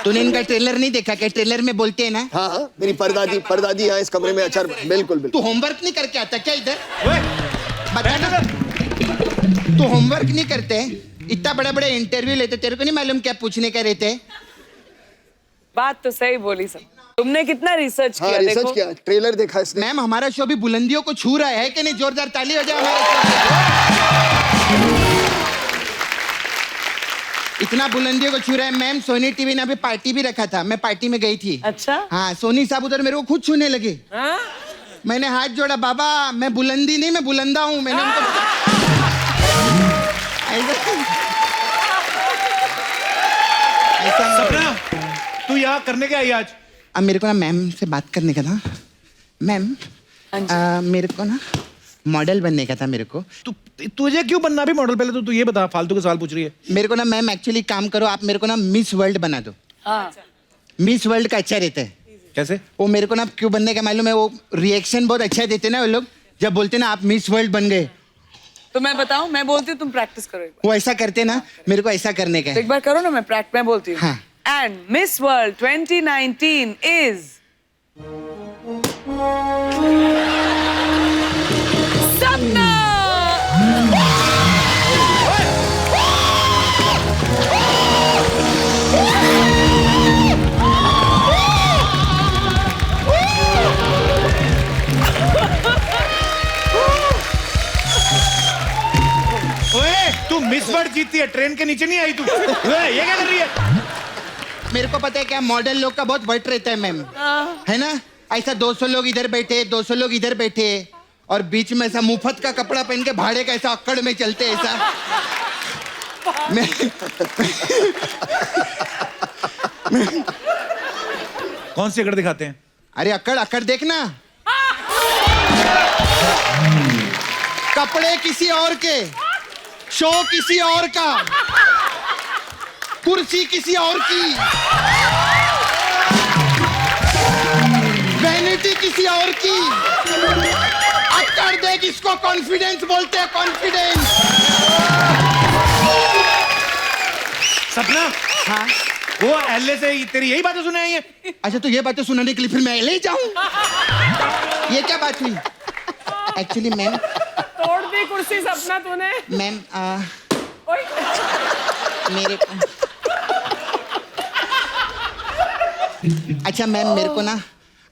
तूने इनका ट्रेलर नहीं देखा क्या? ट्रेलर में बोलते हैं ना. हाँ हाँ मेरी परदादी यहाँ इस कमरे में अचार. बिल्कुल बिल्कुल. तू होमवर्क नहीं करके आता क्या इधर? बता ना. तू होमवर्क नहीं करते. इतना बड़ा बड़ा इंटरव्यू लेते तेरे को नहीं मालूम क्या पूछने का रहते. बात तो सही बोली सब. तुमने कितना रिसर्च हाँ किया. रिसर्च देखो किया. ट्रेलर देखा इसने. मैम हमारा शो भी बुलंदियों को छू रहा है कि नहीं? जोरदार ताली हो जाए हमारे शो. इतना बुलंदियों को छू रहा है. मैम सोनी टीवी ने अभी पार्टी भी रखा था. मैं पार्टी में गई थी. अच्छा. हाँ सोनी साहब उधर मेरे को खुद छूने लगे. मैंने हाथ जोड़ा. बाबा मैं बुलंदी नहीं मैं बुलंदा हूँ. मैंने उनको सपना तू यहाँ करने क्या आई आज? अब मेरे को ना मैम से बात करने का था. मैम मेरे को ना मॉडल बनने का था. मेरे को तुझे क्यों बनना भी मॉडल? पहले तो तू ये बता. फालतू के सवाल पूछ रही है. मेरे को ना मैम एक्चुअली काम करो आप मेरे को ना मिस वर्ल्ड बना दो. मिस वर्ल्ड का अच्छा रहता है. कैसे? वो मेरे को ना क्यों बनने का मालूम है. वो रिएक्शन बहुत अच्छा देते ना वो लोग जब बोलते ना आप मिस वर्ल्ड बन गए. तो मैं बताऊं. मैं बोलती हूँ तुम प्रैक्टिस करो एक बार. वो ऐसा करते ना मेरे को ऐसा करने का तो है. एक बार करो ना. मैं बोलती हूँ. हाँ. एंड मिस वर्ल्ड 2019 इज सपना. ओए तू मिस वर्ल्ड जीतती है. ट्रेन के नीचे नहीं आई तू. ओए ये क्या कर रही है? मेरे को पता है क्या मॉडल लोग का बहुत वट रहता है मैम, है ना? ऐसा 200 लोग इधर बैठे, 200 लोग इधर बैठे और बीच में ऐसा मुफ्त का कपड़ा पहन के भाड़े का ऐसा अक्कड़ में चलते ऐसा। कौन सी अकड़ दिखाते हैं? अरे अक्कड़ अक्कड़ देखना, कपड़े किसी और के, शो किसी और का, कुर्सी किसी और की, वैनिटी किसी और की। अक्कड़ देख, इसको कॉन्फिडेंस बोलते हैं, कॉन्फिडेंस। सपना, हाँ वो एलए से तेरी यही बातें सुने आई हैं? अच्छा, तो ये बातें सुनाने के लिए फिर मैं एलए जाऊं? ये क्या बात हुई? एक्चुअली मैम, तोड़ दी कुर्सी सपना तूने। मैम मेरे अच्छा मैम, मेरे को ना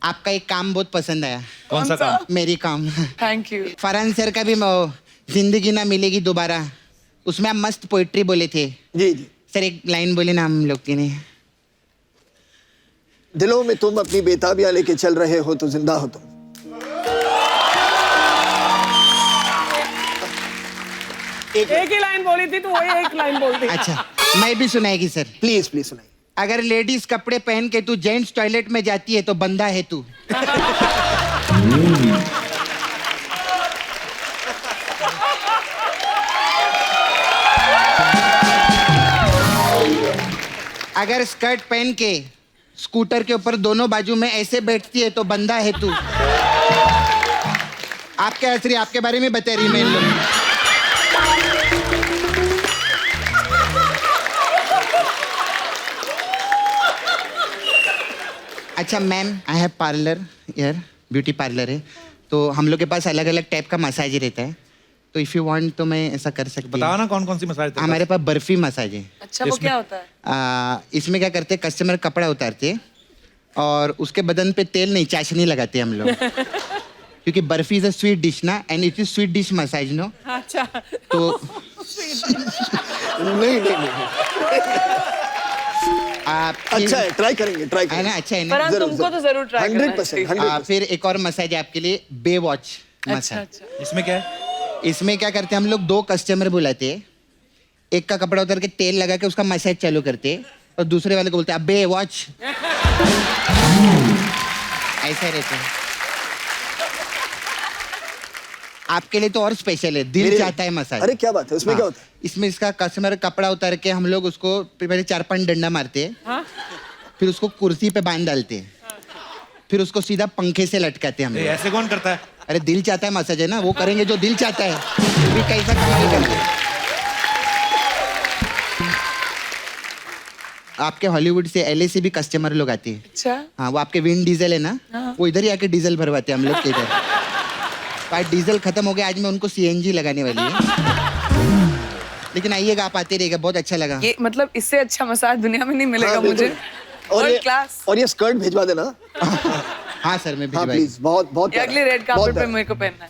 आपका एक काम बहुत पसंद आया। कौन सा काम? मेरी काम। Thank you. फरहान सर का भी जिंदगी ना मिलेगी दोबारा, उसमें आप मस्त पोइट्री बोले थे। जी जी सर, एक लाइन बोले ना हम लोग की ने। दिलों में तुम अपनी बेताबियां लेके चल रहे हो तो जिंदा हो तुम। एक ही लाइन बोली थी तो वही एक लाइन बोल दी। अच्छा, मैं भी सुनाएगी सर। प्लीज प्लीज सुनाइए। अगर लेडीज कपड़े पहन के तू जेंट्स टॉयलेट में जाती है तो बंदा है तू। अगर स्कर्ट पहन के स्कूटर के ऊपर दोनों बाजू में ऐसे बैठती है तो बंदा है तू। आपके हंस रही, आपके बारे में बता रही मैं इन लोग। अच्छा मैम, आई हैव पार्लर यार, ब्यूटी पार्लर है, तो हम लोग के पास अलग अलग टाइप का मसाज रहता है, तो इफ यू वांट तो मैं ऐसा कर सकती हूँ। बताओ ना कौन कौन सी मसाज? हमारे पास बर्फी मसाज है। अच्छा, वो क्या होता है? इसमें क्या करते हैं, कस्टमर कपड़ा उतारते हैं और उसके बदन पे तेल नहीं, चाशनी लगाते हैं हम लोग। क्योंकि barfi is a sweet dish ना, and it is sweet dish massage no. अच्छा, तो नहीं अच्छा है, ट्राई करेंगे, ट्राई है ना? अच्छा है पर ना? तुमको तो जरूर ट्राई करना 100%, चाहिए। 100%। फिर एक और मसाज है आपके लिए, बे वॉच अच्छा मसाज। अच्छा। इसमें क्या है? इसमें क्या करते हैं हम लोग, 2 कस्टमर बुलाते हैं, एक का कपड़ा उतार के तेल लगा के उसका मसाज चालू करते हैं और दूसरे वाले को बोलते हैं अबे वॉच। ऐसा रहता है। आपके लिए तो और स्पेशल है, दिल चाहता है मसाज। अरे क्या बात है, उसमें क्या होता है? इसमें इसका कस्टमर कपड़ा उतार के हम लोग उसको पहले 4-5 डंडा मारते हैं, फिर उसको कुर्सी पे बांध डालते हैं, फिर उसको सीधा पंखे से लटकाते हैं हम लोग। ऐसे कौन करता है? अरे दिल चाहता है मसाज है ना, वो करेंगे जो दिल चाहता है। भी कैसा कमाल करते हैं। आपके हॉलीवुड से, एलए से भी कस्टमर लोग आते हैं। अच्छा, हाँ, वो आपके विंड डीजल है ना, वो इधर ही आके डीजल भरवाते हैं हम लोग के इधर। पर डीजल खत्म हो गया, आज मैं उनको सीएनजी लगाने वाली है। लेकिन आइएगा, आप आते रहिएगा, बहुत अच्छा लगा। ये मतलब इससे अच्छा मसाज दुनिया में नहीं मिलेगा मुझे। और ये स्कर्ट भिजवा देना। हाँ सर, मैं हाँ प्लीज, बहुत बहुत ये अगले रेड कार्पेट पे मेरे को पहनना है।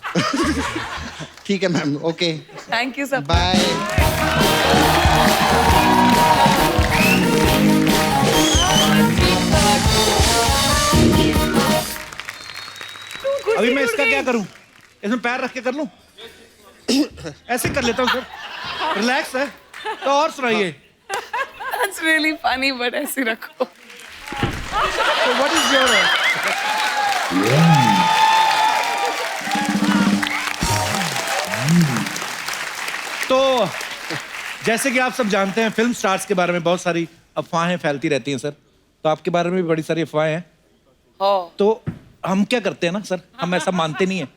ठीक है मैम, ओके, थैंक यू सब। बाय। अभी मैं इसका क्या करूं? इसमें पैर रख के कर लूं? ऐसे कर लेता हूं सर, रिलैक्स है। तो और सुनाइए। That's really funny, but ऐसे रखो। So what is your तो जैसे कि आप सब जानते हैं, फिल्म स्टार्स के बारे में बहुत सारी अफवाहें फैलती रहती हैं सर, तो आपके बारे में भी बड़ी सारी अफवाहें हैं। तो हम क्या करते हैं ना सर, हम ऐसा मानते नहीं है,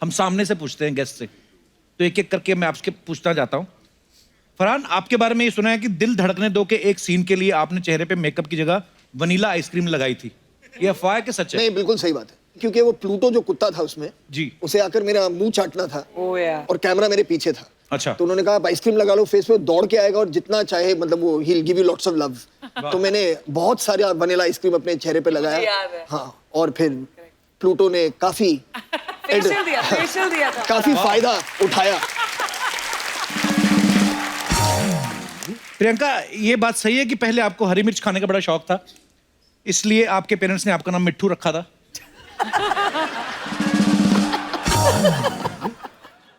हम सामने से पूछते हैं गेस्ट से। तो एक एक करके मैं आपसे पूछना चाहता हूँ। फरहान, आपके बारे में ये सुना है कि दिल धड़कने दो के एक सीन के लिए आपने चेहरे पे मेकअप की जगह वनीला आइसक्रीम लगाई थी, ये अफवाह है कि सच है? नहीं, बिल्कुल सही बात है, क्योंकि वो प्लूटो जो कुत्ता था उसमें जी, उसे आकर मेरा मुंह चाटना था और कैमरा मेरे पीछे था। अच्छा, तो उन्होंने कहा आइसक्रीम लगा लो फेस पे, दौड़ के आएगा और जितना चाहे, मतलब वो ही give you lots of love. तो मैंने बहुत सारे वनीला आइसक्रीम अपने चेहरे पे लगाया। हाँ, और फिर प्लूटो ने काफी फेशियल दिया था। काफी फायदा उठाया। प्रियंका, ये बात सही है कि पहले आपको हरी मिर्च खाने का बड़ा शौक था, इसलिए आपके पेरेंट्स ने आपका नाम मिट्ठू रखा था?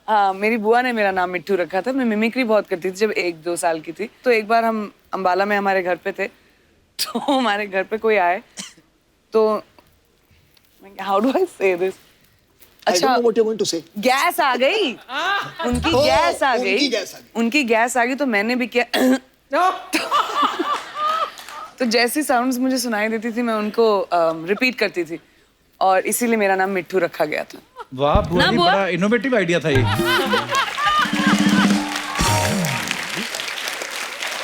हाँ, मेरी बुआ ने मेरा नाम मिट्ठू रखा था। मैं मिमिक्री बहुत करती थी जब 1-2 साल की थी। तो एक बार हम अंबाला में हमारे घर पे थे, तो हमारे घर पे कोई आए तो हाउ डू आई से दिस, अच्छा गैस आ गई, उनकी गैस आ गई, उनकी गैस आ गई, तो मैंने भी किया तो जैसी साउंड्स मुझे सुनाई देती थी मैं उनको रिपीट करती थी, और इसीलिए मेरा नाम मिट्ठू रखा गया था। वाह बुआ जी, बड़ा इनोवेटिव आइडिया था ये।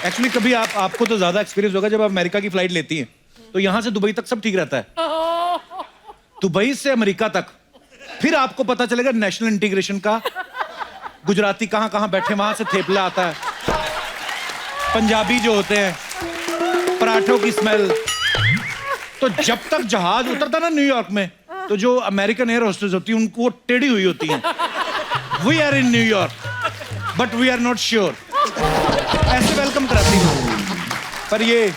एक्चुअली कभी आपको तो ज्यादा एक्सपीरियंस होगा, जब आप अमेरिका की फ्लाइट लेती हैं तो यहाँ से दुबई तक सब ठीक रहता है, दुबई से अमेरिका तक फिर आपको पता चलेगा नेशनल इंटीग्रेशन का, गुजराती कहाँ कहाँ बैठे, वहां से थेपला आता है, पंजाबी जो होते हैं पराठों की स्मेल। तो जब तक जहाज उतरता ना न्यूयॉर्क में, तो जो अमेरिकन एयर होस्टेस होती है उनको वो टेढ़ी हुई होती है, we are in New York but we are not sure, ऐसे वेलकम कराती है। पर ये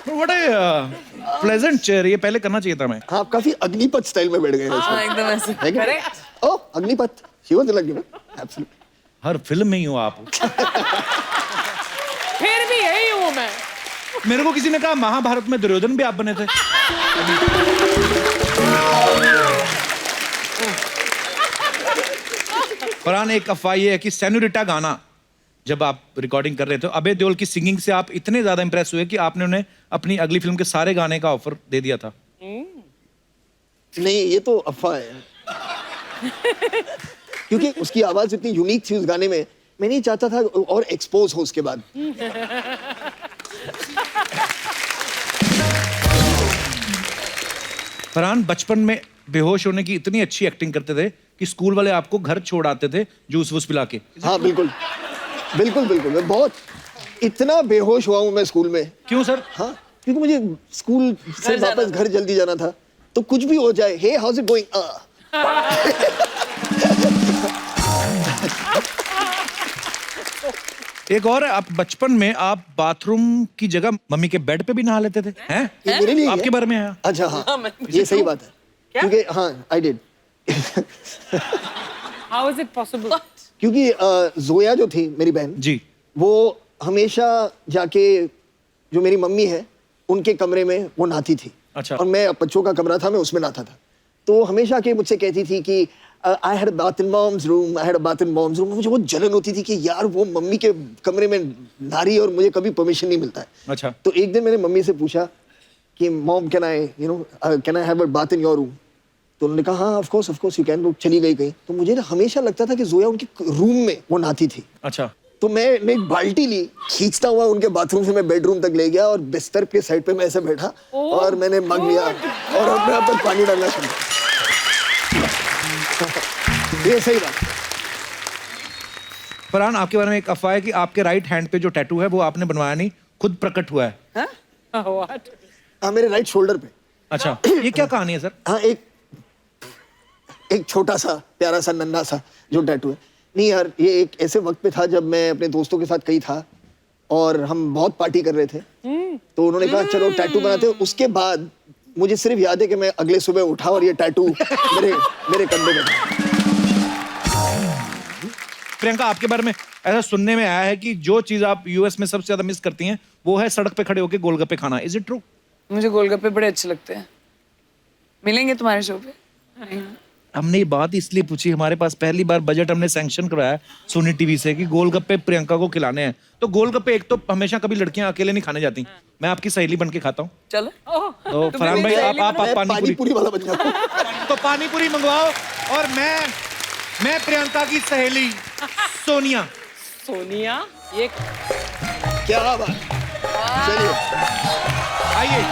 व्हाट ए प्लेजेंट चेयर, ये पहले करना चाहिए था मैं। हाँ, आप काफी अग्निपथ स्टाइल में बैठ गए। हाँ, एकदम ऐसे। Correct. Oh, Agnipath, he was lucky ना, एब्सोल्युटली। हर फिल्म में ही हो आप। फिर भी यही हूँ मैं। मेरे को किसी ने कहा महाभारत में दुर्योधन भी आप बने थे। फरहान, एक अफवाह ये है कि सेनोरिटा गाना जब आप रिकॉर्डिंग कर रहे थे, अभय देओल की सिंगिंग से आप इतने ज्यादा इंप्रेस हुए कि आपने उन्हें अपनी अगली फिल्म के सारे गाने का ऑफर दे दिया था। नहीं, ये तो अफवाह है। क्योंकि उसकी आवाज इतनी यूनिक थी उस गाने में, मैं नहीं चाहता था और एक्सपोज हो उसके बाद। फरहान बचपन में बेहोश होने की इतनी अच्छी एक्टिंग करते थे कि स्कूल वाले आपको घर छोड़ आते थे जूस वूस पिला के। हाँ बिल्कुल बिल्कुल बिल्कुल, मैं बहुत इतना बेहोश हुआ हूँ मैं स्कूल में। क्यों सर? हाँ, क्योंकि मुझे स्कूल से वापस घर जल्दी जाना था, तो कुछ भी हो जाए, हे हाउस इट गोइंग, एक और है, आप बचपन में आप बाथरूम की जगह मम्मी के बेड पे भी नहा लेते थे, हैं? ये मेरे लिए आपके बारे में है? अच्छा हाँ, ये सही बात है, क्योंकि हाँ I did. How is it possible? क्योंकि जोया जो थी मेरी बहन जी, वो हमेशा जाके जो मेरी मम्मी है उनके कमरे में वो नहाती थी। अच्छा। और मैं बच्चों का कमरा था, मैं उसमें नहाता था, तो हमेशा के मुझसे कहती थी कि I had a bath in mom's room, I had a bath in mom's room. मुझे बहुत जलन होती थी कि यार वो मम्मी के कमरे में नहा रही है और मुझे कभी परमिशन नहीं मिलता है। अच्छा। तो एक दिन मैंने मम्मी से पूछा कि mom can I can I have a bath in your room? तो उन्होंने कहा हाँ ऑफ कोर्स यू कैन। वो चली गई कहीं, तो मुझे ना हमेशा लगता था कि जोया उनके रूम में वो नहाती थी। अच्छा। तो मैंने एक बाल्टी ली, खींचता हुआ उनके बाथरूम से मैं बेडरूम तक ले गया और बिस्तर के साइड पे मैं ऐसे बैठा और मैंने मग लिया और अपने आप पर पानी डालना शुरू किया। ये सही बात। फरहान, आपके बारे में एक अफवाह है कि आपके राइट हैंड पे जो टैटू है वो आपने बनवाया नहीं, खुद प्रकट हुआ है। What? हाँ, मेरे राइट शोल्डर पे। अच्छा, ये क्या कहानी है सर? हाँ, एक छोटा सा प्यारा सा नन्हा सा जो टैटू है। नहीं यार, ये एक ऐसे वक्त पे था जब मैं अपने दोस्तों के साथ कहीं था और हम बहुत पार्टी कर रहे थे, तो उन्होंने कहा चलो टैटू बनाते हैं। उसके बाद मुझे सिर्फ याद है कि मैं अगले सुबह उठा और ये टैटू मेरे कंधे में था। प्रियंका, आपके बारे में ऐसा सुनने में आया है कि जो चीज आप यूएस में सबसे ज्यादा मिस करती हैं वो है सड़क पे खड़े होकर गोलगप्पे खाना। Is it true? मुझे गोलगप्पे बड़े अच्छे लगते हैं। मिलेंगे तुम्हारे शो पे? हमने ये बात इसलिए पूछी, हमारे पास पहली बार बजट हमने सैंक्शन करवाया सोनी टीवी से कि गोलगप्पे प्रियंका को खिलाने हैं। तो गोलगप्पे एक तो हमेशा कभी लड़कियां अकेले नहीं खाने जाती, मैं आपकी सहेली बन के खाता हूँ। चलो। तो फरहान भाई आप पानी पूरी वाला बन जाओ। तो पानी पूरी मंगवाओ और मैं प्रियंका की सहेली सोनिया। सोनिया, ये क्या बात। चलिए आइए,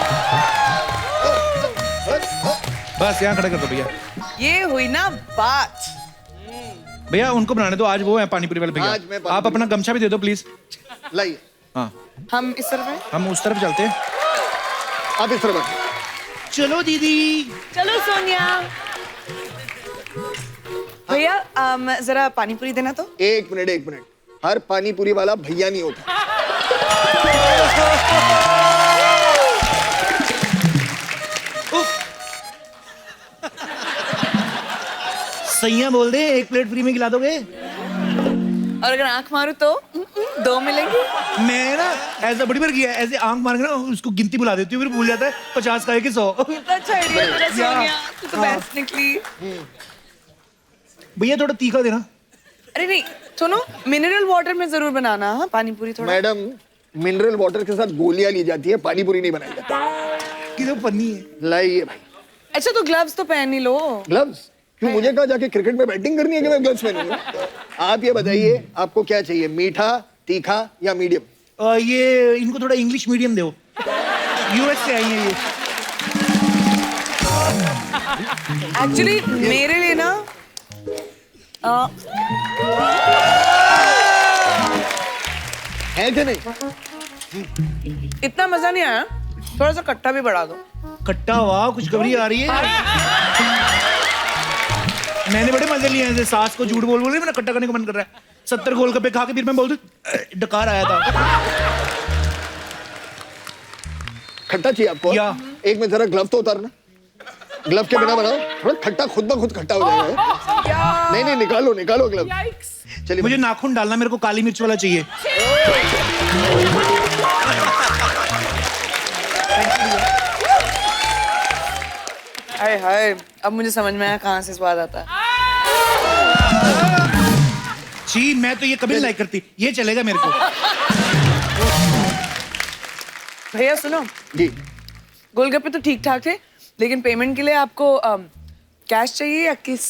बस यहाँ खड़े कर दो भैया। ये हुई ना बात। भैया उनको बनाने दो, आज वो है पानी पूरी वाले भैया। आप अपना गमछा भी दे दो प्लीज। लाइए। हाँ, हम इस तरफ हैं? हम उस तरफ चलते हैं। आप इस तरफ। चलो दीदी। चलो सोनिया। भैया जरा पानी पूरी देना तो। एक मिनट हर पानी पूरी वाला भैया नहीं होता। सैया बोल दे 1 प्लेट फ्री में खिला दोगे? और अगर आंख मारूं तो 2 मिलेंगे। मैं ना ऐसा बड़ी बार किया है, ऐसे आंख मार के ना उसको गिनती बुला देती हूँ, फिर भूल जाता है 50 का है कि 100। कितना अच्छा आइडिया तेरा सोनिया, तू तो बेस्ट निकली। भैया थोड़ा तीखा देना। अरे नहीं सुनो, मिनरल वाटर में जरूर बनाना। हाँ पानी पूरी थोड़ा। मैडम मिनरल वाटर के साथ गोलियां ली जाती है, पानी पूरी नहीं बनाई जाती। किधर पन्नी है? लाइए भाई। अच्छा तो ग्लव्स तो पहन ही लो। ग्लव्स क्यों? मुझे कहा जाके क्रिकेट में बैटिंग करनी है कि मैं ग्लव्स पहनूंगा? आप ये बताइए आपको क्या चाहिए, मीठा, तीखा या मीडियम? ये इनको थोड़ा इंग्लिश मीडियम दो, यूएस से आई है ये। एक्चुअली मेरे लिए ना है कि नहीं? इतना मजा नहीं आया, थोड़ा सा खट्टा भी बढ़ा दो। खट्टा? वाह कुछ खबरी आ रही है। मैंने बड़े मजे लिए हैं, सास को झूठ बोल मैंने खट्टा करने का मन कर रहा है। 70 गोलगप्पे खा के फिर मैं बोल दूं डकार आया था। खट्टा चाहिए आपको? या एक में जरा ग्लव तो उतारना, ग्लव के बिना बनाओ, थोड़ा खट्टा खुद ब खुद खट्टा हो जाएगा। नहीं निकालो निकालो ग्लव। चलिए मुझे नाखून डालना, मेरे को काली मिर्च वाला चाहिए। हाय हाय, अब मुझे समझ में आया कहाँ से स्वाद आता है। जी मैं तो ये कभी नहीं लाइक करती, ये चलेगा मेरे को। भैया सुनो जी, गोलगप्पे तो ठीक ठाक थे, लेकिन पेमेंट के लिए आपको कैश चाहिए या किस?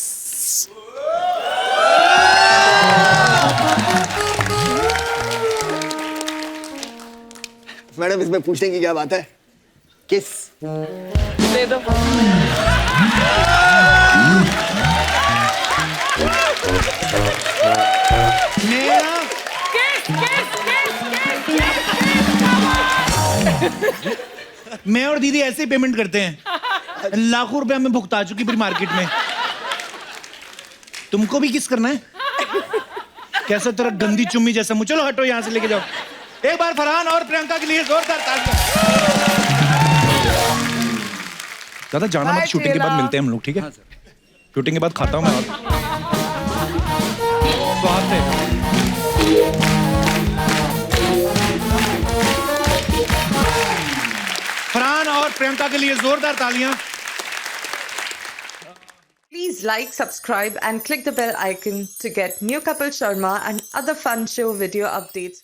मैडम इसमें पूछने की क्या बात है, किस दे दो। मैं और दीदी ऐसे ही पेमेंट करते हैं, लाखों रुपए हमें भुगता चुकी पूरी मार्केट में। तुमको भी किस करना है? कैसा तेरा गंदी चुम्मी जैसा मुंह। चलो हटो यहाँ से, लेके जाओ। एक बार फरहान और प्रियंका के लिए जोरदार तालियां। दादा जाना मत, शूटिंग के बाद मिलते हैं हम लोग, ठीक है? शूटिंग के बाद खाता हूँ मैं। स्वाद है। फरहान और प्रियंका के लिए जोरदार तालियां। Please like, subscribe and click the bell icon to get new Kapil Sharma and other fun show video updates.